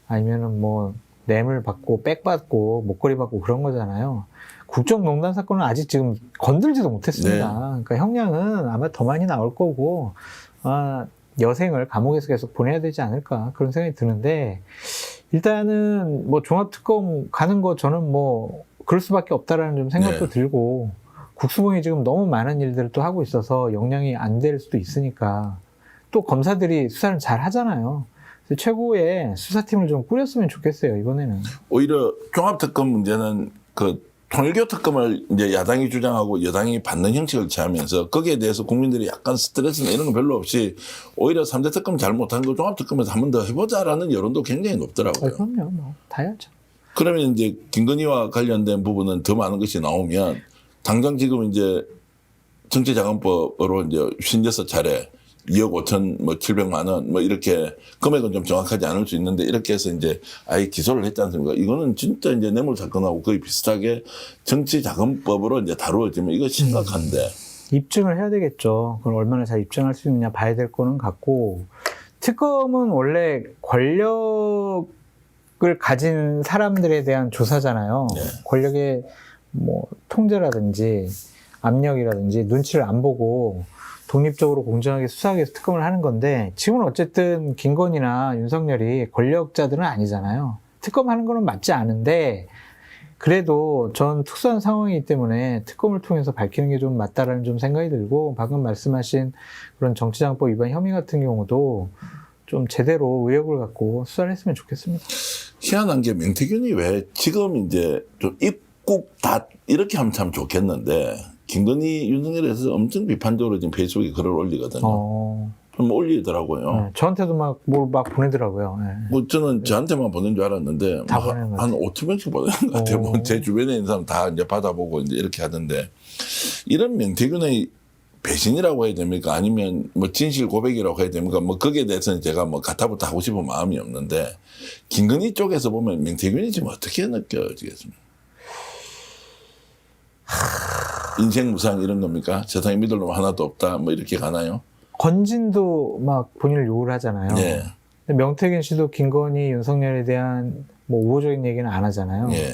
아니면은 뭐 뇌물 받고 백 받고 목걸이 받고 그런 거잖아요. 국정농단 사건은 아직 지금 건들지도 못했습니다. 네. 그러니까 형량은 아마 더 많이 나올 거고, 여생을 감옥에서 계속 보내야 되지 않을까, 그런 생각이 드는데, 일단은 뭐 종합특검 가는 거 저는 뭐 그럴 수밖에 없다라는 좀 생각도 네. 들고, 국수본이 지금 너무 많은 일들을 또 하고 있어서 역량이 안 될 수도 있으니까, 또 검사들이 수사를 잘 하잖아요. 그래서 최고의 수사팀을 좀 꾸렸으면 좋겠어요, 이번에는. 오히려 종합특검 문제는 그 통일교 특검을 이제 야당이 주장하고 여당이 받는 형식을 취하면서 거기에 대해서 국민들이 약간 스트레스나 이런 거 별로 없이 오히려 3대 특검 잘못한 거 종합특검에서 한 번 더 해보자라는 여론도 굉장히 높더라고요. 그럼요, 뭐 다 해야죠. 그러면 이제 김건희와 관련된 부분은 더 많은 것이 나오면 당장 지금 이제 정치자금법으로 이제 56차례 2억 5천 뭐 700만 원 뭐 이렇게 금액은 좀 정확하지 않을 수 있는데 이렇게 해서 이제 아예 기소를 했지 않습니까? 이거는 진짜 이제 뇌물 사건하고 거의 비슷하게 정치자금법으로 이제 다루어지면 이거 심각한데. 입증을 해야 되겠죠. 그걸 얼마나 잘 입증할 수 있느냐 봐야 될 거는 같고, 특검은 원래 권력을 가진 사람들에 대한 조사잖아요. 네. 권력의 뭐 통제라든지 압력이라든지 눈치를 안 보고 독립적으로 공정하게 수사하기 위해서 특검을 하는 건데, 지금은 어쨌든 김건희나 윤석열이 권력자들은 아니잖아요. 특검하는 거는 맞지 않은데, 그래도 전 특수한 상황이기 때문에 특검을 통해서 밝히는 게 좀 맞다라는 좀 생각이 들고, 방금 말씀하신 그런 정치자금법 위반 혐의 같은 경우도 좀 제대로 의혹을 갖고 수사를 했으면 좋겠습니다. 희한한 게 명태균이 왜 지금 이제 좀 입국 다 이렇게 하면 참 좋겠는데 김건희 윤석열에 대해서 엄청 비판적으로 지금 페이스북에 글을 올리거든요. 한번 올리더라고요. 네, 저한테도 막 뭘 막 보내더라고요. 네. 뭐 저는 저한테만 보낸 줄 알았는데 다 뭐 보내는 것 한 같아요. 5,000명씩 보내는 것 같아요. 뭐 제 주변에 있는 사람 다 이제 받아보고 이제 이렇게 하던데 이런 명태균의 배신이라고 해야 됩니까? 아니면 뭐 진실 고백이라고 해야 됩니까? 뭐 거기에 대해서는 제가 뭐 가타부터 하고 싶은 마음이 없는데 김건희 쪽에서 보면 명태균이 지금 어떻게 느껴지겠습니까? 인생 무상 이런 겁니까? 세상에 믿을 놈 하나도 없다 뭐 이렇게 가나요? 건진도 막 본인을 욕을 하잖아요. 예. 근데 명태균 씨도 김건희, 윤석열에 대한 뭐 우호적인 얘기는 안 하잖아요. 예.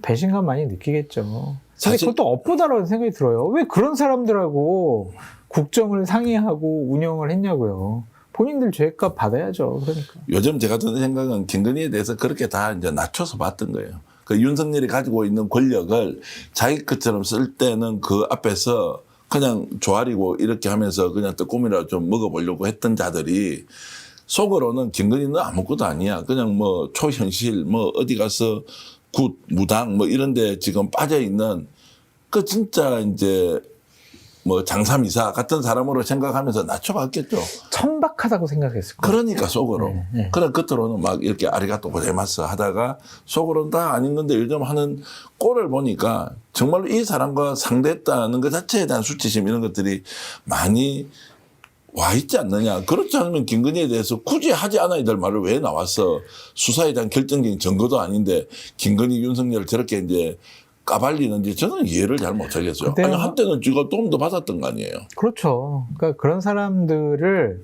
배신감 많이 느끼겠죠. 근데 사실- 그것도 업보다라는 생각이 들어요. 왜 그런 사람들하고 국정을 상의하고 운영을 했냐고요. 본인들 죄값 받아야죠. 그러니까. 요즘 제가 드는 생각은 김건희에 대해서 그렇게 다 이제 낮춰서 봤던 거예요. 그 윤석열이 가지고 있는 권력을 자기 것처럼 쓸 때는 그 앞에서 그냥 조아리고 이렇게 하면서 그냥 떡고미라도 좀 먹어보려고 했던 자들이 속으로는 김건희는 아무것도 아니야. 그냥 뭐 초현실, 뭐 어디 가서 굿, 무당 뭐 이런 데 지금 빠져 있는 그 진짜 이제 뭐 장삼이사 같은 사람으로 생각하면서 낮춰봤겠죠. 천박하다고 생각했을 거예요. 그러니까 속으로. 네, 네. 그래 겉으로는 막 이렇게 아리가또 고자이마스 하다가 속으로는 다 아닌 건데 요즘 하는 꼴을 보니까 정말로 이 사람과 상대했다는 것 자체에 대한 수치심 이런 것들이 많이 와 있지 않느냐. 그렇지 않으면 김건희에 대해서 굳이 하지 않아야 될 말을 왜 나와서 수사에 대한 결정적인 증거도 아닌데 김건희, 윤석열을 저렇게 이제 까발리는지 저는 이해를 잘 못하겠어요. 그때는- 아니 한때는 쥐가 도움도 받았던 거 아니에요. 그렇죠. 그러니까 그런 사람들을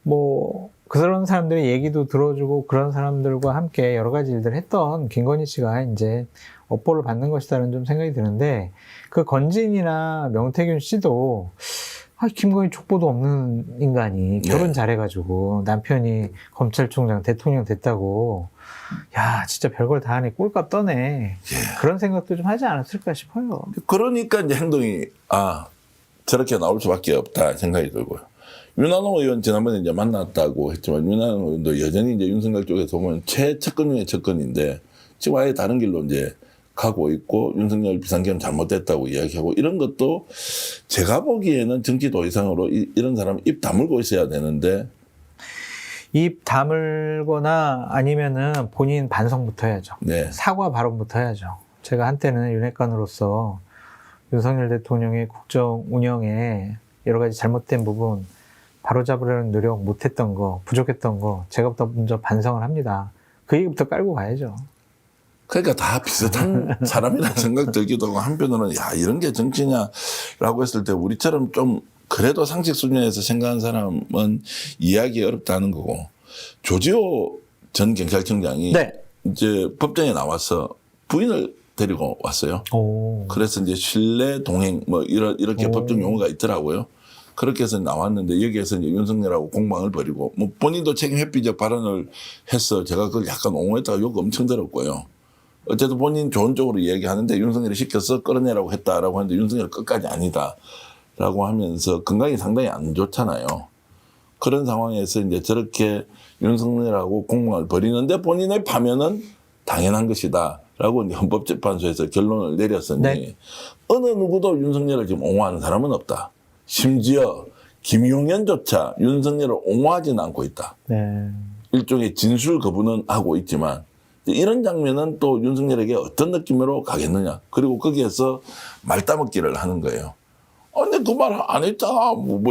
뭐 그런 사람들의 얘기도 들어주고 그런 사람들과 함께 여러 가지 일들을 했던 김건희 씨가 이제 업보를 받는 것이다라는 좀 생각이 드는데 그 건진이나 명태균 씨도 김건희 족보도 없는 인간이 결혼 네. 잘해가지고 남편이 검찰총장 대통령 됐다고 야 진짜 별걸 다 하네 꼴값 떠네 그런 생각도 좀 하지 않았을까 싶어요. 그러니까 이제 행동이 저렇게 나올 수밖에 없다 생각이 들고요. 윤한홍 의원 지난번에 이제 만났다고 했지만 윤한홍 의원도 여전히 이제 윤석열 쪽에서 보면 최측근 중에 측근인데 지금 아예 다른 길로 이제 가고 있고 윤석열 비상계엄 잘못됐다고 이야기하고 이런 것도 제가 보기에는 정치도 이상으로 이런 사람 입 다물고 있어야 되는데 입 다물거나 아니면은 본인 반성부터 해야죠. 네. 사과 발언부터 해야죠. 제가 한때는 윤핵관으로서 윤석열 대통령의 국정 운영에 여러 가지 잘못된 부분 바로잡으려는 노력 못했던 거, 부족했던 거 제가 먼저 반성을 합니다. 그 얘기부터 깔고 가야죠. 그러니까 다 비슷한 사람이라는 생각 들기도 하고 한편으로는 야 이런 게 정치냐라고 했을 때 우리처럼 좀 그래도 상식 수준에서 생각하는 사람은 이해하기 어렵다는 거고 조지호 전 경찰청장이 네. 이제 법정에 나와서 부인을 데리고 왔어요. 오. 그래서 이제 실내 동행 뭐 이렇게 오. 법정 용어가 있더라고요. 그렇게 해서 나왔는데 여기에서 이제 윤석열하고 공방을 벌이고 뭐 본인도 책임 회피적 발언을 해서 제가 그걸 약간 옹호했다가 욕 엄청 들었고요. 어쨌든 본인 좋은 쪽으로 얘기하는데 윤석열이 시켜서 끌어내라고 했다라고 하는데 윤석열 끝까지 아니다라고 하면서 건강이 상당히 안 좋잖아요. 그런 상황에서 이제 저렇게 윤석열하고 공방을 벌이는데 본인의 파면은 당연한 것이다라고 이제 헌법재판소에서 결론을 내렸으니 네. 어느 누구도 윤석열을 지금 옹호하는 사람은 없다. 심지어 김용현조차 윤석열을 옹호하지는 않고 있다. 네. 일종의 진술 거부는 하고 있지만 이런 장면은 또 윤석열에게 어떤 느낌으로 가겠느냐. 그리고 거기에서 말따먹기를 하는 거예요. 근데 그 말 안 했잖아. 뭐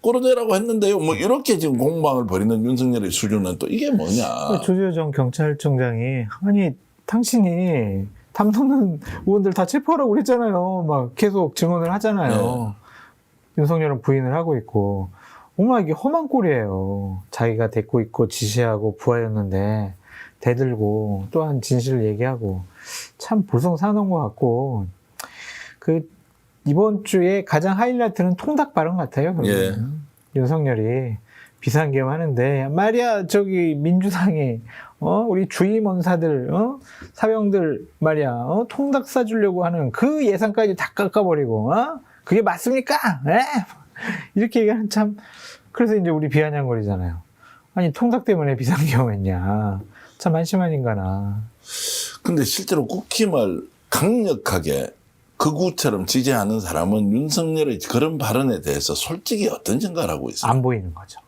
끌어내라고 했는데요. 뭐 이렇게 지금 공방을 벌이는 윤석열의 수준은 또 이게 뭐냐. 조지호 전 경찰청장이 아니 당신이 담당하는 의원들 다 체포하라고 그랬잖아요. 막 계속 증언을 하잖아요. 윤석열은 부인을 하고 있고 정말 이게 험한 꼴이에요. 자기가 데리고 있고 지시하고 부하였는데 대들고 또한 진실을 얘기하고 참 불성사는 것 같고 그 이번 주에 가장 하이라이트는 통닭 발언 같아요. 예. 윤석열이 비상계엄 하는데 말이야 저기 민주당이 우리 주임원사들 사병들 말이야 통닭 싸주려고 하는 그 예산까지 다 깎아버리고 그게 맞습니까? 이렇게 얘기하는 참 그래서 이제 우리 비아냥거리잖아요. 아니 통닭 때문에 비상계엄했냐? 참 한심한 인간아. 근데 실제로 국힘을 강력하게 극우처럼 지지하는 사람은 윤석열의 그런 발언에 대해서 솔직히 어떤 생각을 하고 있어요? 안 보이는 거죠.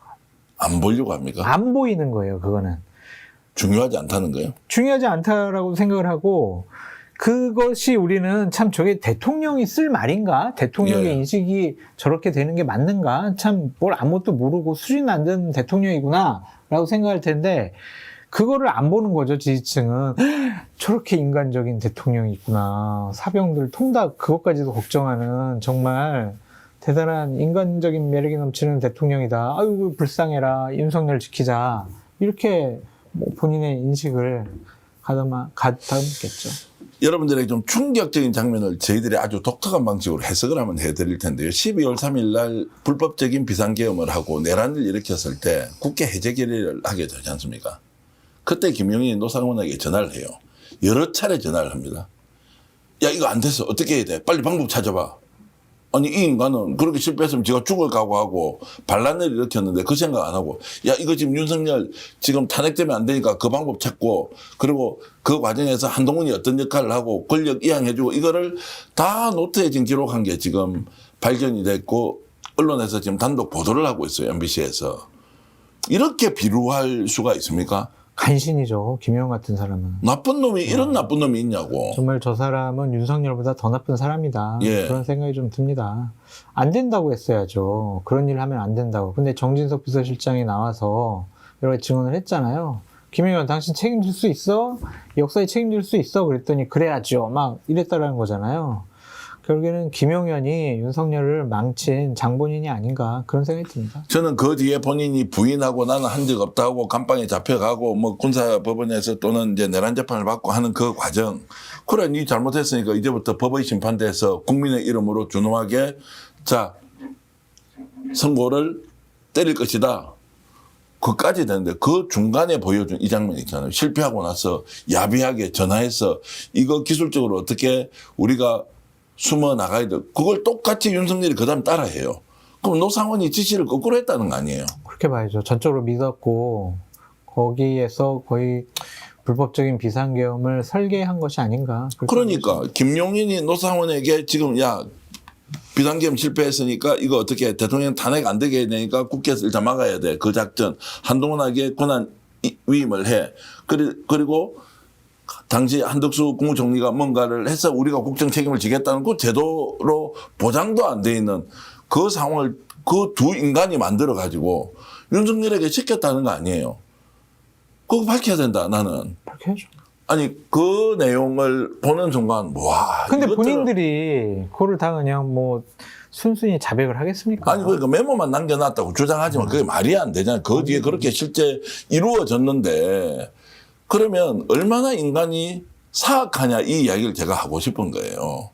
안 보려고 합니까? 안 보이는 거예요, 그거는. 중요하지 않다는 거예요? 중요하지 않다라고 생각을 하고, 그것이 우리는 참 저게 대통령이 쓸 말인가? 대통령의 예. 인식이 저렇게 되는 게 맞는가? 참 뭘 아무것도 모르고 수준 안 되는 대통령이구나 라고 생각할 텐데, 그거를 안 보는 거죠, 지지층은. 저렇게 인간적인 대통령이 있구나. 사병들 통닭 그것까지도 걱정하는 정말 대단한 인간적인 매력이 넘치는 대통령이다. 아이고 불쌍해라. 윤석열 지키자. 이렇게 뭐 본인의 인식을 가다듬겠죠. 여러분들에게 좀 충격적인 장면을 저희들이 아주 독특한 방식으로 해석을 한번 해드릴 텐데요. 12월 3일 날 불법적인 비상계엄을 하고 내란을 일으켰을 때 국회 해제 결의를 하게 되지 않습니까? 그때 김용인이 노상원에게 전화를 해요. 여러 차례 전화를 합니다. 야, 이거 안 됐어. 어떻게 해야 돼? 빨리 방법 찾아봐. 아니, 이 인간은 그렇게 실패했으면 지가 죽을 각오하고 반란을 일으켰는데 그 생각 안 하고, 야, 이거 지금 윤석열 지금 탄핵되면 안 되니까 그 방법 찾고, 그리고 그 과정에서 한동훈이 어떤 역할을 하고 권력 이양해주고, 이거를 다 노트에 지금 기록한 게 지금 발견이 됐고, 언론에서 지금 단독 보도를 하고 있어요. MBC에서. 이렇게 비루할 수가 있습니까? 간신이죠. 김영 같은 사람은. 나쁜 놈이 이런 나쁜 놈이 있냐고. 정말 저 사람은 윤석열보다 더 나쁜 사람이다. 예. 그런 생각이 좀 듭니다. 안 된다고 했어야죠. 그런 일을 하면 안 된다고. 근데 정진석 비서실장이 나와서 여러 가지 증언을 했잖아요. 김영현 당신 책임질 수 있어? 역사에 책임질 수 있어? 그랬더니 그래야죠. 막 이랬다라는 거잖아요. 결국에는 김용현이 윤석열을 망친 장본인이 아닌가 그런 생각이 듭니다. 저는 그 뒤에 본인이 부인하고 나는 한 적 없다고 감방에 잡혀가고 뭐 군사법원에서 또는 이제 내란 재판을 받고 하는 그 과정. 그래, 니 잘못했으니까 이제부터 법의 심판대에서 국민의 이름으로 준엄하게 자, 선고를 때릴 것이다. 그까지 되는데 그 중간에 보여준 이 장면 있잖아요. 실패하고 나서 야비하게 전화해서 이거 기술적으로 어떻게 우리가 숨어 나가야 돼. 그걸 똑같이 윤석열이 그 다음 따라해요. 그럼 노상원이 지시를 거꾸로 했다는 거 아니에요? 그렇게 봐야죠. 전적으로 믿었고 거기에서 거의 불법적인 비상계엄을 설계한 것이 아닌가. 그러니까 김용인이 노상원에게 지금 야 비상계엄 실패했으니까 이거 어떻게 대통령 탄핵 안 되게 해야 되니까 국회에서 일단 막아야 돼. 그 작전. 한동훈에게 권한 위임을 해. 그리고 당시 한덕수 국무총리가 뭔가를 해서 우리가 국정 책임을 지겠다는 그 제도로 보장도 안 돼 있는 그 상황을 그 두 인간이 만들어 가지고 윤석열에게 시켰다는 거 아니에요. 그거 밝혀야 된다, 나는. 밝혀야죠. 아니, 그 내용을 보는 순간, 와. 근데 이것들은 본인들이 그거를 다 그냥 뭐 순순히 자백을 하겠습니까? 아니, 그러니까 메모만 남겨놨다고 주장하지만 그게 말이 안 되잖아요. 그 뒤에 그렇게 실제 이루어졌는데 그러면 얼마나 인간이 사악하냐 이 이야기를 제가 하고 싶은 거예요.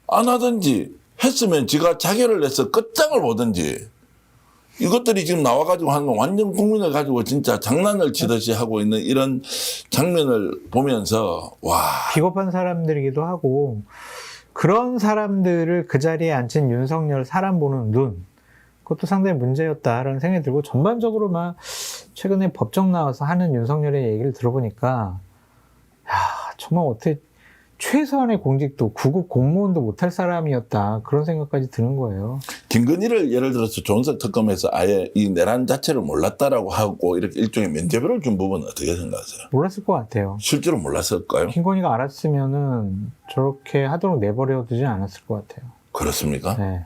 안 하든지 했으면 지가 자결을 해서 끝장을 보든지 이것들이 지금 나와가지고 하는 건 완전 국민을 가지고 진짜 장난을 치듯이 하고 있는 이런 장면을 보면서 와. 비겁한 사람들이기도 하고 그런 사람들을 그 자리에 앉힌 윤석열 사람 보는 눈 그것도 상당히 문제였다라는 생각이 들고 전반적으로 막 최근에 법정 나와서 하는 윤석열의 얘기를 들어보니까 야, 정말 어떻게 최소한의 공직도 구급 공무원도 못할 사람이었다 그런 생각까지 드는 거예요. 김건희를 예를 들어서 조은석 특검에서 아예 이 내란 자체를 몰랐다라고 하고 이렇게 일종의 면죄부를 준 부분은 어떻게 생각하세요? 몰랐을 것 같아요. 실제로 몰랐을까요? 김건희가 알았으면은 저렇게 하도록 내버려 두지 않았을 것 같아요. 그렇습니까? 네.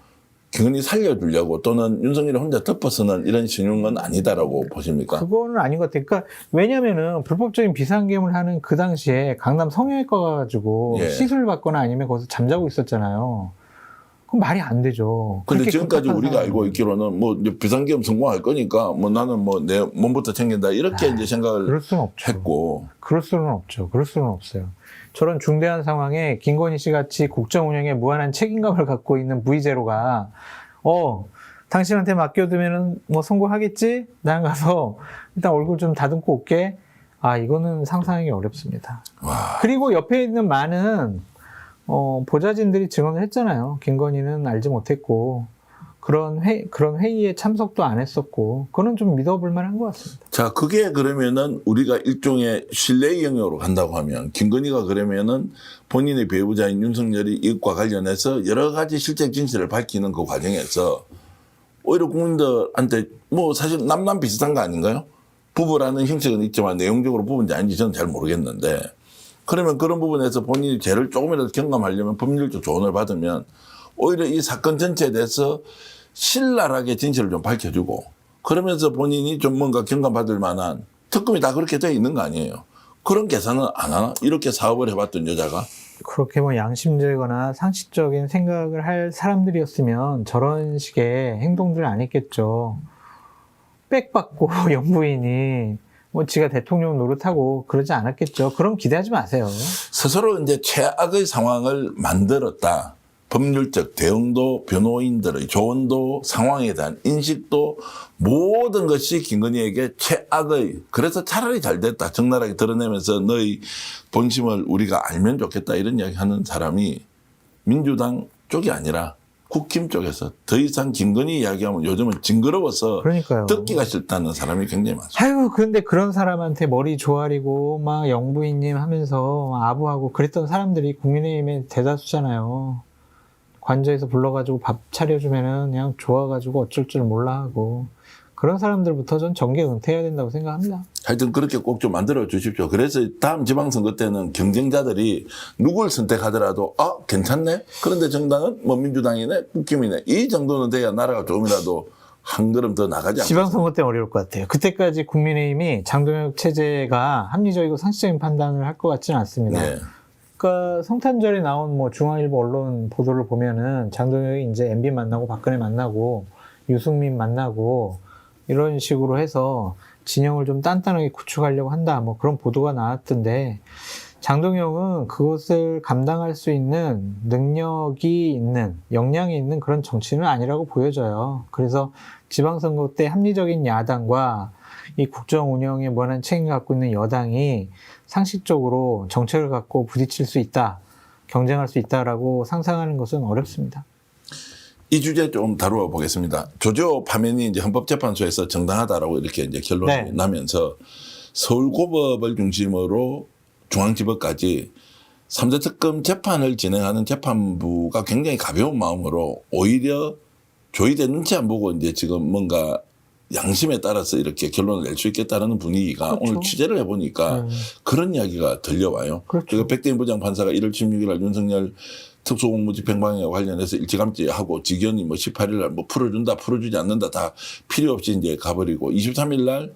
김건희 살려주려고 또는 윤석열이 혼자 덮어서는 이런 신용은 아니다라고 보십니까? 그거는 아닌 것 같아요. 그러니까 왜냐면은 불법적인 비상계엄을 하는 그 당시에 강남 성형외과 가가지고 예. 시술을 받거나 아니면 거기서 잠자고 있었잖아요. 그럼 말이 안 되죠. 근데 그렇게 지금까지 급박한 우리가 사람은. 알고 있기로는 뭐 이제 비상계엄 성공할 거니까 뭐 나는 뭐 내 몸부터 챙긴다 이렇게 이제 생각을 그럴 수는 없죠. 했고. 그럴 수는 없죠. 그럴 수는 없어요. 저런 중대한 상황에 김건희 씨 같이 국정 운영에 무한한 책임감을 갖고 있는 무이제로가 당신한테 맡겨두면은 뭐 성공하겠지? 난 가서 일단 얼굴 좀 다듬고 올게. 아, 이거는 상상하기 어렵습니다. 와. 그리고 옆에 있는 많은 보좌진들이 증언을 했잖아요. 김건희는 알지 못했고 그런 회의에 참석도 안 했었고, 그거는 좀 믿어볼 만한 것 같습니다. 자, 그게 그러면은 우리가 일종의 신뢰 영역으로 간다고 하면 김건희가 그러면은 본인의 배우자인 윤석열이 이것과 관련해서 여러 가지 실제 진실을 밝히는 그 과정에서 오히려 국민들한테 뭐 사실 남남 비슷한 거 아닌가요? 부부라는 형식은 있지만 내용적으로 부부인지 아닌지 저는 잘 모르겠는데 그러면 그런 부분에서 본인이 죄를 조금이라도 경감하려면 법률적 조언을 받으면 오히려 이 사건 전체에 대해서 신랄하게 진실을 좀 밝혀주고 그러면서 본인이 좀 뭔가 경감받을 만한 특검이 다 그렇게 되어 있는 거 아니에요. 그런 계산은 안 하나? 이렇게 사업을 해봤던 여자가. 그렇게 뭐 양심적이거나 상식적인 생각을 할 사람들이었으면 저런 식의 행동들을 안 했겠죠. 빽받고 영부인이 뭐 지가 대통령 노릇하고 그러지 않았겠죠. 그럼 기대하지 마세요. 스스로 이제 최악의 상황을 만들었다. 법률적 대응도 변호인들의 조언도 상황에 대한 인식도 모든 것이 김건희에게 최악의 그래서 차라리 잘 됐다. 적나라하게 드러내면서 너의 본심을 우리가 알면 좋겠다. 이런 이야기 하는 사람이 민주당 쪽이 아니라 국힘 쪽에서 더 이상 김건희 이야기하면 요즘은 징그러워서 그러니까요. 듣기가 싫다는 사람이 굉장히 많습니다. 아유, 그런데 그런 사람한테 머리 조아리고 막 영부인님 하면서 아부하고 그랬던 사람들이 국민의힘의 대다수잖아요. 관저에서 불러가지고 밥 차려주면은 그냥 좋아가지고 어쩔 줄 몰라 하고 그런 사람들부터 전 정계 은퇴해야 된다고 생각합니다. 하여튼 그렇게 꼭 좀 만들어 주십시오. 그래서 다음 지방선거 때는 경쟁자들이 누굴 선택하더라도 괜찮네? 그런데 정당은 뭐 민주당이네? 국힘이네? 이 정도는 돼야 나라가 조금이라도 한 걸음 더 나가지 않겠습니까? 지방선거 때 어려울 것 같아요. 그때까지 국민의힘이 장동혁 체제가 합리적이고 상식적인 판단을 할 것 같지는 않습니다. 네. 그러니까 성탄절에 나온 뭐 중앙일보 언론 보도를 보면은 장동혁이 이제 MB 만나고 박근혜 만나고 유승민 만나고 이런 식으로 해서 진영을 좀 단단하게 구축하려고 한다. 뭐 그런 보도가 나왔던데 장동혁은 그것을 감당할 수 있는 능력이 있는 역량이 있는 그런 정치인은 아니라고 보여져요. 그래서 지방선거 때 합리적인 야당과 이 국정 운영에 무한한 책임을 갖고 있는 여당이 상식적으로 정책을 갖고 부딪힐 수 있다, 경쟁할 수 있다라고 상상하는 것은 어렵습니다. 이 주제 좀 다루어 보겠습니다. 조지호 파면이 이제 헌법재판소에서 정당하다라고 이렇게 이제 결론이 네. 나면서 서울고법을 중심으로 중앙지법까지 3대 특검 재판을 진행하는 재판부가 굉장히 가벼운 마음으로 오히려 조의대 눈치 안 보고 이제 지금 뭔가 양심에 따라서 이렇게 결론을 낼 수 있겠다는 분위기가 그렇죠. 오늘 취재를 해보니까 그런 이야기가 들려와요. 그렇죠. 그리고 백대인 부장판사가 1월 16일 날 윤석열 특수공무집행방해 관련해서 일찌감치하고 직연이 뭐 18일 날 뭐 풀어준다, 풀어주지 않는다 다 필요 없이 이제 가버리고 23일 날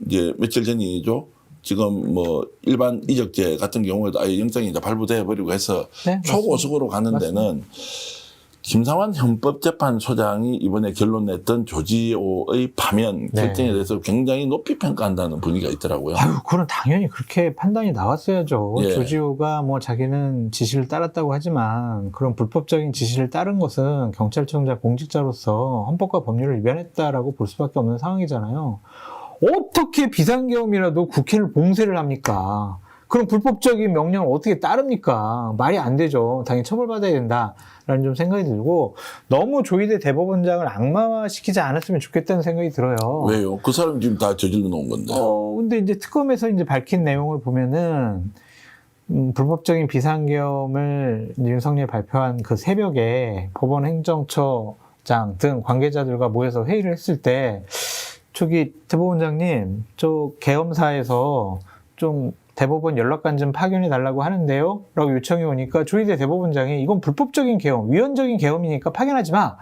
이제 며칠 전이죠. 지금 뭐 일반 이적죄 같은 경우에도 아예 영장이 이제 발부돼 버리고 해서 네, 초고속으로 가는 맞습니다. 데는 김상환 헌법재판소장이 이번에 결론 냈던 조지호의 파면 네. 결정에 대해서 굉장히 높이 평가한다는 분위기가 있더라고요. 아유, 그건 당연히 그렇게 판단이 나왔어야죠. 예. 조지호가 뭐 자기는 지시를 따랐다고 하지만 그런 불법적인 지시를 따른 것은 경찰청장 공직자로서 헌법과 법률을 위반했다라고 볼 수밖에 없는 상황이잖아요. 어떻게 비상계엄이라도 국회를 봉쇄를 합니까? 그럼 불법적인 명령을 어떻게 따릅니까? 말이 안 되죠. 당연히 처벌받아야 된다라는 좀 생각이 들고 너무 조희대 대법원장을 악마화시키지 않았으면 좋겠다는 생각이 들어요. 왜요? 그 사람 지금 다 저질러 놓은 건데. 근데 이제 특검에서 이제 밝힌 내용을 보면은 불법적인 비상계엄을 윤석열이 발표한 그 새벽에 법원 행정처장 등 관계자들과 모여서 회의를 했을 때 저기 대법원장님 저 계엄사에서 좀 대법원 연락관 좀 파견해 달라고 하는데요? 라고 요청이 오니까 조희대 대법원장이 이건 불법적인 계엄, 위헌적인 계엄이니까 파견하지 마.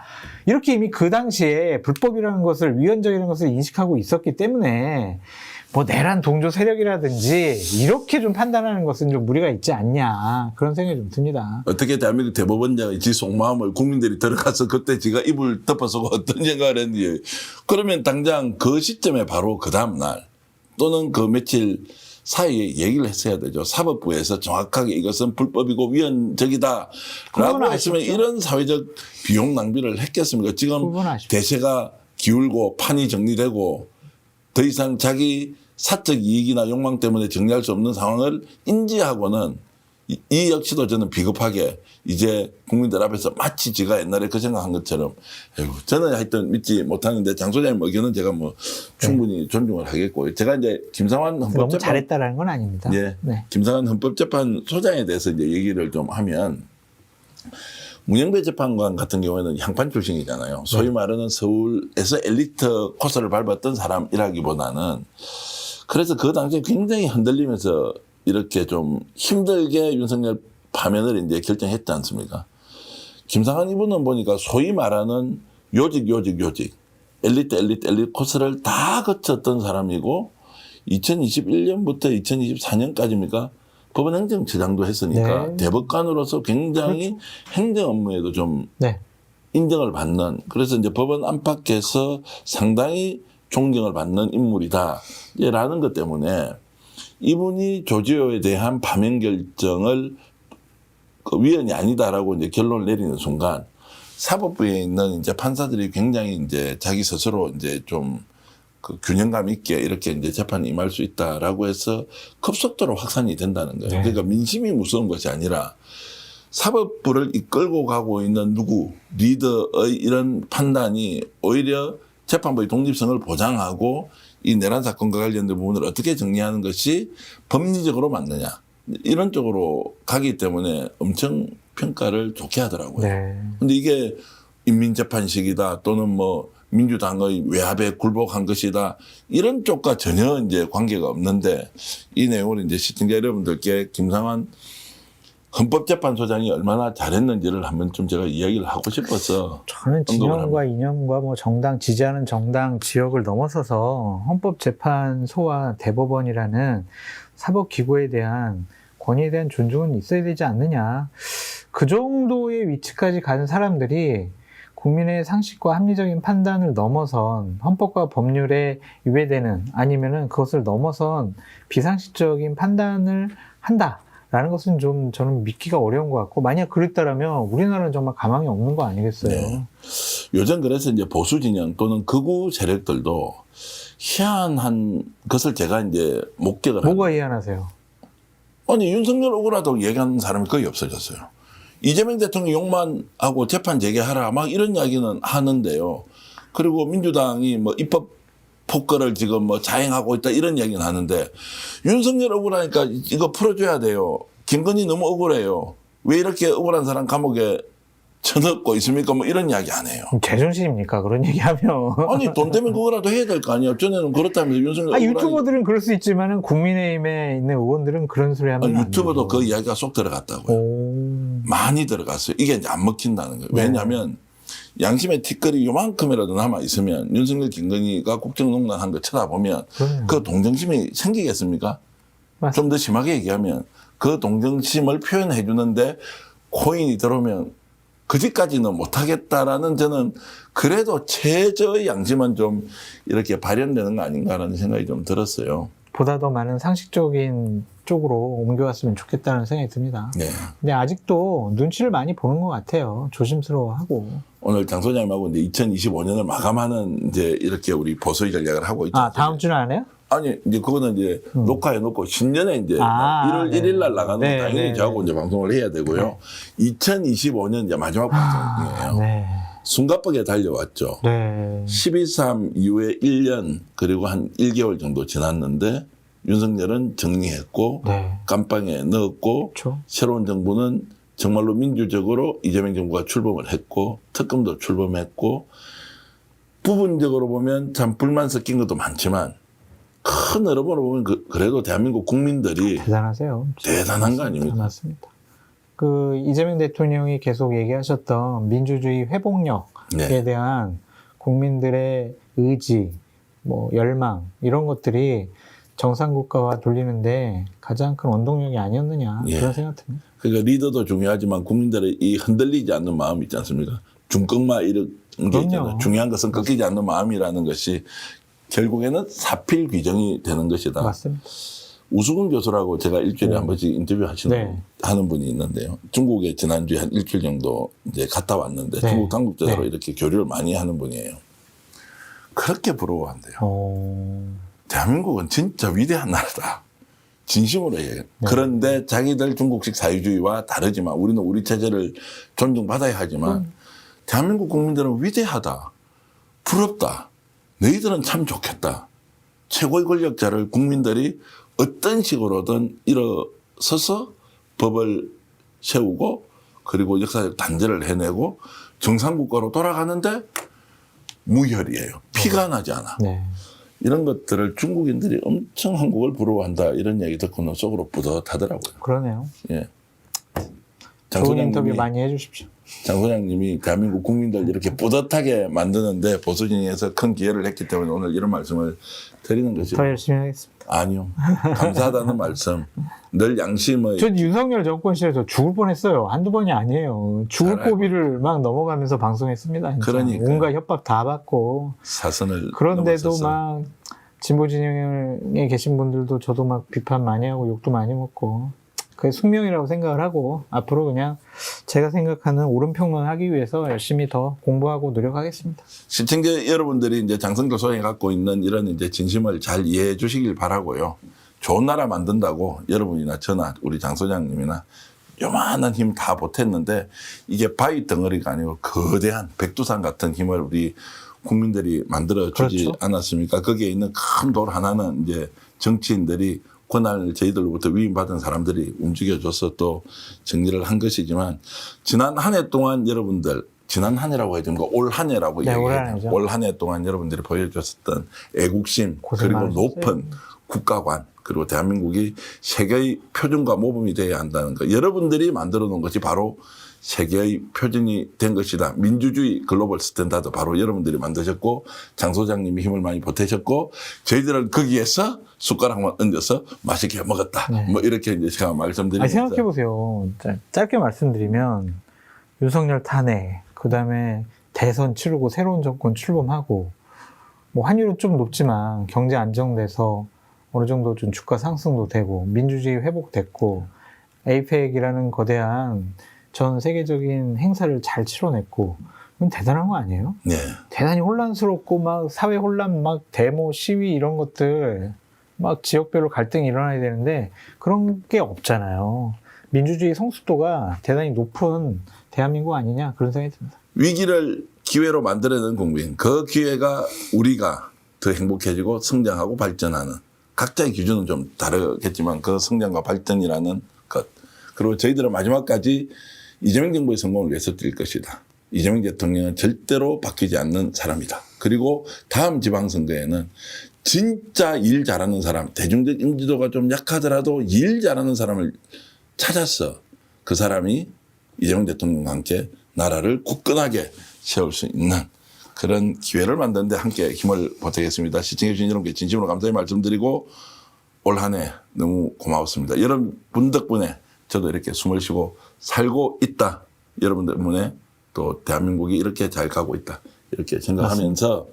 이렇게 이미 그 당시에 불법이라는 것을, 위헌적이라는 것을 인식하고 있었기 때문에 뭐 내란 동조 세력이라든지 이렇게 좀 판단하는 것은 좀 무리가 있지 않냐. 그런 생각이 좀 듭니다. 어떻게 대한민국 대법원장의 지 속마음을 국민들이 들어가서 그때 지가 입을 덮어서 어떤 생각을 했는지. 그러면 당장 그 시점에 바로 그 다음날 또는 그 며칠 사이에 얘기를 했어야 되죠. 사법부에서 정확하게 이것은 불법이고 위헌적이다 라고 했으면 이런 사회적 비용 낭비를 했겠습니까? 지금 대세가 기울고 판이 정리되고 더 이상 자기 사적 이익이나 욕망 때문에 정리할 수 없는 상황을 인지하고는 이 역시도 저는 비겁하게 이제 국민들 앞에서 마치 제가 옛날에 그 생각한 것처럼 아이고, 저는 하여튼 믿지 못하는데 장 소장님 의견은 제가 뭐 충분히 존중을 하겠고 제가 이제 김상환 너무 헌법재판 잘했다라는 건 아닙니다. 예, 네. 김상환 헌법재판 소장에 대해서 이제 얘기를 좀 하면 문영배 재판관 같은 경우에는 향판 출신이잖아요. 소위 말하는 서울에서 엘리트 코스를 밟았던 사람이라기보다는 그래서 그 당시에 굉장히 흔들리면서 이렇게 좀 힘들게 윤석열 파면을 이제 결정했지 않습니까? 김상환 이분은 보니까 소위 말하는 요직 엘리트 코스를 다 거쳤던 사람이고 2021년부터 2024년까지입니까? 법원행정처장도 했으니까 네. 대법관으로서 굉장히 그렇죠. 행정 업무에도 좀 네. 인정을 받는 그래서 이제 법원 안팎에서 상당히 존경을 받는 인물이다라는 것 때문에 이분이 조지호에 대한 파면 결정을 그 위헌이 아니다라고 이제 결론을 내리는 순간 사법부에 있는 이제 판사들이 굉장히 이제 자기 스스로 이제 좀 그 균형감 있게 이렇게 이제 재판에 임할 수 있다라고 해서 급속도로 확산이 된다는 거예요. 네. 그러니까 민심이 무서운 것이 아니라 사법부를 이끌고 가고 있는 누구 리더의 이런 판단이 오히려 재판부의 독립성을 보장하고 이 내란 사건과 관련된 부분을 어떻게 정리하는 것이 법리적으로 맞느냐 이런 쪽으로 가기 때문에 엄청 평가를 좋게 하더라고요. 네. 근데 이게 인민재판식이다 또는 뭐 민주당의 외압에 굴복한 것이다 이런 쪽과 전혀 이제 관계가 없는데 이 내용을 이제 시청자 여러분들께 김상환 헌법재판소장이 얼마나 잘했는지를 한번 좀 제가 이야기를 하고 싶어서 저는 진영과 이념과 뭐 정당 지지하는 정당 지역을 넘어서서 헌법재판소와 대법원이라는 사법기구에 대한 권위에 대한 존중은 있어야 되지 않느냐. 그 정도의 위치까지 가는 사람들이 국민의 상식과 합리적인 판단을 넘어선 헌법과 법률에 위배되는 아니면은 그것을 넘어선 비상식적인 판단을 한다라는 것은 좀 저는 믿기가 어려운 것 같고 만약 그랬다라면 우리나라는 정말 가망이 없는 거 아니겠어요? 네. 요즘 그래서 이제 보수 진영 또는 극우 세력들도 희한한 것을 제가 이제 목격을 뭐가 희한하세요? 아니 윤석열 억울하다고 얘기하는 사람이 거의 없어졌어요. 이재명 대통령 욕만 하고 재판 재개하라 막 이런 이야기는 하는데요. 그리고 민주당이 뭐 입법 폭거를 지금 뭐 자행하고 있다 이런 이야기는 하는데 윤석열 억울하니까 이거 풀어줘야 돼요. 김건희 너무 억울해요. 왜 이렇게 억울한 사람 감옥에 쳐넣고 있습니까? 뭐 이런 이야기 안 해요. 제정신입니까? 그런 얘기하면. 아니 돈 때문에 그거라도 해야 될 거 아니에요. 전에는 그렇다면서 윤석열 유튜버들은 그럴 수 있지만은 국민의힘에 있는 의원들은 그런 소리 하면 안 유튜버도 되죠. 그 이야기가 쏙 들어갔다고요. 오. 많이 들어갔어요. 이게 이제 안 먹힌다는 거예요. 네. 왜냐하면 양심의 티끌이 요만큼이라도 남아 있으면 윤석열 김건희가 국정농단 한 거 쳐다보면 그럼요. 그 동정심이 생기겠습니까? 맞습니다. 좀 더 심하게 얘기하면 그 동정심을 표현해 주는데 코인이 들어오면 그 집까지는 못하겠다라는 저는 그래도 최저의 양심은 좀 이렇게 발현되는 거 아닌가라는 생각이 좀 들었어요. 보다 더 많은 상식적인 쪽으로 옮겨왔으면 좋겠다는 생각이 듭니다. 네. 근데 아직도 눈치를 많이 보는 것 같아요. 조심스러워하고. 오늘 장 소장님하고 이제 2025년을 마감하는 이제 이렇게 우리 보수의 전략을 하고 있죠. 아, 다음 주는 안 해요? 아니, 이제 그거는 이제 녹화해 놓고 신년에 이제 1월 네. 1일 날 나가는 거 네, 당연히 네, 저하고 이제 방송을 해야 되고요. 2025년 이제 마지막 방송이에요. 네. 숨가쁘게 달려왔죠. 네. 12.3 이후에 1년 그리고 한 1개월 정도 지났는데 윤석열은 정리했고 네. 깜빵에 넣었고 그렇죠. 새로운 정부는 정말로 민주적으로 이재명 정부가 출범을 했고 특검도 출범했고 부분적으로 보면 참 불만 섞인 것도 많지만 큰 여러모로 보면 그래도 대한민국 국민들이 대단하세요. 대단한 거 아닙니까? 맞습니다. 그 이재명 대통령이 계속 얘기하셨던 민주주의 회복력에 네. 대한 국민들의 의지, 뭐 열망 이런 것들이 정상국가와 돌리는데 가장 큰 원동력이 아니었느냐 예. 그런 생각 듭니다. 그러니까 리더도 중요하지만 국민들의 이 흔들리지 않는 마음 있지 않습니까? 중꺾마 이런 게 그럼요. 있잖아요. 중요한 것은 꺾이지 않는 마음이라는 것이 결국에는 사필 규정이 되는 것이다. 맞습니다. 우수근 교수라고 제가 일주일에 한 번씩 인터뷰 네. 하는 분이 있는데요. 중국에 지난주에 한 일주일 정도 이제 갔다 왔는데 네. 중국 당국자로 네. 이렇게 교류를 많이 하는 분이에요. 그렇게 부러워한대요. 대한민국은 진짜 위대한 나라다. 진심으로 얘기해요. 그런데 자기들 중국식 사회주의와 다르지만 우리는 우리 체제를 존중받아야 하지만 대한민국 국민들은 위대하다. 부럽다. 너희들은 참 좋겠다. 최고의 권력자를 국민들이 어떤 식으로든 일어서서 법을 세우고 그리고 역사적 단죄를 해내고 정상국가로 돌아가는데 무혈이에요. 피가 나지 않아. 네. 이런 것들을 중국인들이 엄청 한국을 부러워한다. 이런 얘기 듣고는 속으로 뿌듯하더라고요. 그러네요. 예. 좋은 인터뷰 많이 해주십시오. 장 소장님이 대한민국 국민들 이렇게 뿌듯하게 만드는데 보수진영에서 큰 기여를 했기 때문에 오늘 이런 말씀을 드리는 거죠. 더 열심히 하겠습니다. 아니요. 감사하다는 말씀. 늘 양심의. 전 윤석열 정권 시절에서 죽을 뻔했어요. 한두 번이 아니에요. 죽을 잘 고비를 막 넘어가면서 방송했습니다. 진짜. 그러니까요. 온갖 협박 다 받고. 사선을 그런데도 넘어서서. 막 진보 진영에 계신 분들도 저도 막 비판 많이 하고 욕도 많이 먹고. 그게 숙명이라고 생각을 하고 앞으로 그냥 제가 생각하는 옳은 평론 하기 위해서 열심히 더 공부하고 노력하겠습니다. 시청자 여러분들이 이제 장성철 소장이 갖고 있는 이런 이제 진심을 잘 이해해 주시길 바라고요. 좋은 나라 만든다고 여러분이나 저나 우리 장 소장님이나 요만한 힘 다 보탰는데 이게 바위 덩어리가 아니고 거대한 백두산 같은 힘을 우리 국민들이 만들어주지 그렇죠. 않았습니까? 거기에 있는 큰 돌 하나는 이제 정치인들이 권한을 저희들로부터 위임받은 사람들이 움직여줘서 또 정리를 한 것이지만 지난 한 해 동안 여러분들 지난 한 해라고 해야 됩니까? 올 한 해라고 네, 얘기해야 돼요. 올 한 해 동안 여러분들이 보여줬었던 애국심 고생 그리고 많으셨어요. 높은 국가관 그리고 대한민국이 세계의 표준과 모범이 되어야 한다는 것. 여러분들이 만들어 놓은 것이 바로 세계의 표준이 된 것이다. 민주주의 글로벌 스탠다드 바로 여러분들이 만드셨고 장 소장님이 힘을 많이 보태셨고 저희들은 거기에서 숟가락만 얹어서 맛있게 먹었다. 네. 뭐 이렇게 이제 제가 말씀드리면서 생각해보세요. 짧게 말씀드리면 윤석열 탄핵, 그 다음에 대선 치르고 새로운 정권 출범하고 뭐 환율은 좀 높지만 경제 안정돼서 어느 정도 좀 주가 상승도 되고 민주주의 회복됐고 에이펙이라는 거대한 전 세계적인 행사를 잘 치러냈고 이건 대단한 거 아니에요? 네. 대단히 혼란스럽고 막 사회 혼란, 막 데모, 시위 이런 것들 막 지역별로 갈등이 일어나야 되는데 그런 게 없잖아요. 민주주의 성숙도가 대단히 높은 대한민국 아니냐 그런 생각이 듭니다. 위기를 기회로 만들어내는 국민 그 기회가 우리가 더 행복해지고 성장하고 발전하는 각자의 기준은 좀 다르겠지만 그 성장과 발전이라는 것 그리고 저희들은 마지막까지 이재명 정부의 성공을 위해서 뛸 것이다. 이재명 대통령은 절대로 바뀌지 않는 사람이다. 그리고 다음 지방선거에는 진짜 일 잘하는 사람, 대중적 인지도가 좀 약하더라도 일 잘하는 사람을 찾아서 그 사람이 이재명 대통령과 함께 나라를 굳건하게 세울 수 있는 그런 기회를 만드는데 함께 힘을 보태겠습니다. 시청해 주신 여러분께 진심으로 감사의 말씀드리고 올 한 해 너무 고마웠습니다. 여러분 덕분에 저도 이렇게 숨을 쉬고 살고 있다. 여러분 덕분에 또 대한민국이 이렇게 잘 가고 있다. 이렇게 생각하면서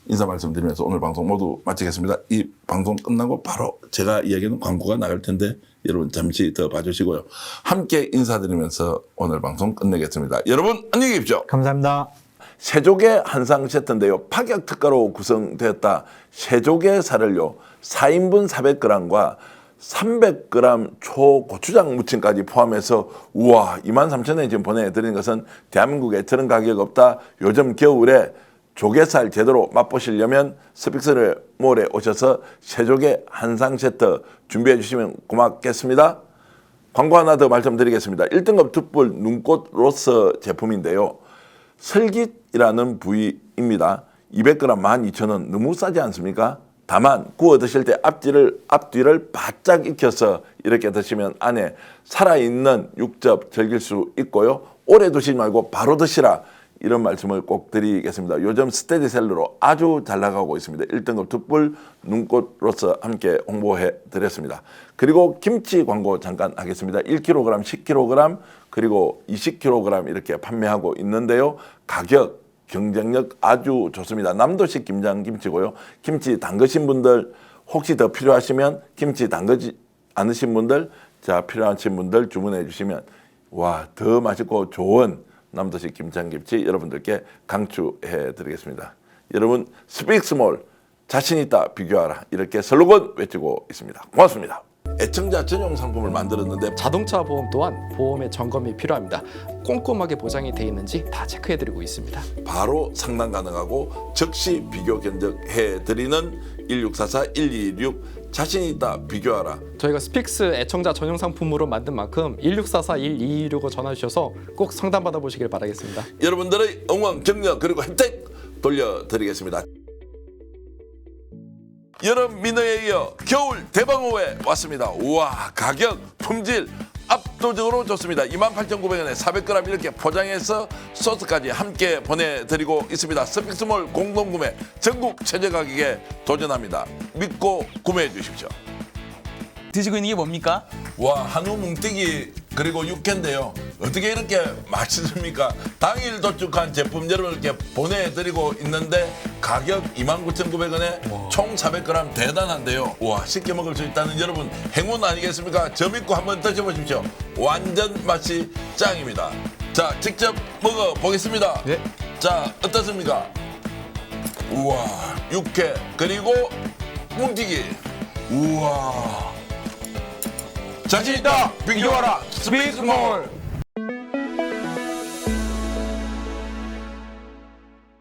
인사 말씀드리면서 오늘 방송 모두 마치겠습니다. 이 방송 끝나고 바로 제가 이야기하는 광고가 나갈 텐데 여러분 잠시 더 봐주시고요. 함께 인사드리면서 오늘 방송 끝내겠습니다. 여러분 안녕히 계십시오. 감사합니다. 세조개 한상 세트인데요. 파격 특가로 구성되었다. 세조개 살을요. 4인분 400g과 300g 초고추장 무침까지 포함해서 우와 23,000원에 지금 보내드리는 것은 대한민국에 저런 가격 없다. 요즘 겨울에 조개살 제대로 맛보시려면 스픽스를 몰에 오셔서 세조개 한상 세트 준비해 주시면 고맙겠습니다. 광고 하나 더 말씀드리겠습니다. 1등급 툭불 눈꽃 로스 제품인데요. 설깃이라는 부위입니다. 200g 12,000원 너무 싸지 않습니까? 다만 구워 드실 때 앞뒤를 바짝 익혀서 이렇게 드시면 안에 살아있는 육즙 즐길 수 있고요. 오래 두시지 말고 바로 드시라. 이런 말씀을 꼭 드리겠습니다. 요즘 스테디셀러로 아주 잘 나가고 있습니다. 1등급 툭불 눈꽃 로스 함께 홍보해 드렸습니다. 그리고 김치 광고 잠깐 하겠습니다. 1kg, 10kg 그리고 20kg 이렇게 판매하고 있는데요. 가격 경쟁력 아주 좋습니다. 남도식 김장김치고요. 김치 담그신 분들 혹시 더 필요하시면 김치 담그지 않으신 분들 필요하신 분들 주문해 주시면 와, 더 맛있고 좋은 남도식 김장김치 여러분들께 강추해 드리겠습니다. 여러분 스픽스몰 자신 있다 비교하라 이렇게 슬로건 외치고 있습니다. 고맙습니다. 애청자 전용 상품을 만들었는데 자동차 보험 또한 보험의 점검이 필요합니다. 꼼꼼하게 보장이 돼 있는지 다 체크해드리고 있습니다. 바로 상담 가능하고 즉시 비교 견적해드리는 1644-1226 자신 있다 비교하라. 저희가 스픽스 애청자 전용 상품으로 만든 만큼 1644-1226을 전화주셔서 꼭 상담받아 보시길 바라겠습니다. 여러분들의 응원, 격려 그리고 혜택 돌려드리겠습니다. 여름 민어에 이어 겨울 대방어회 왔습니다. 우와, 가격, 품질 압도적으로 좋습니다. 28,900원에 400g 이렇게 포장해서 소스까지 함께 보내드리고 있습니다. 스픽스몰 공동구매 전국 최저 가격에 도전합니다. 믿고 구매해 주십시오. 드시고 있는 게 뭡니까? 와, 한우 뭉티기 그리고 육회인데요. 어떻게 이렇게 맛있습니까? 당일 도축한 제품 여러분께 보내드리고 있는데 가격 29,900원에 총 400g 대단한데요. 와, 쉽게 먹을 수 있다는 여러분 행운 아니겠습니까? 저 믿고 한번 드셔보십시오. 완전 맛이 짱입니다. 자, 직접 먹어보겠습니다. 네. 자, 어떻습니까? 우와, 육회 그리고 뭉티기. 우와. 자신 있다 비교하라 스픽스몰.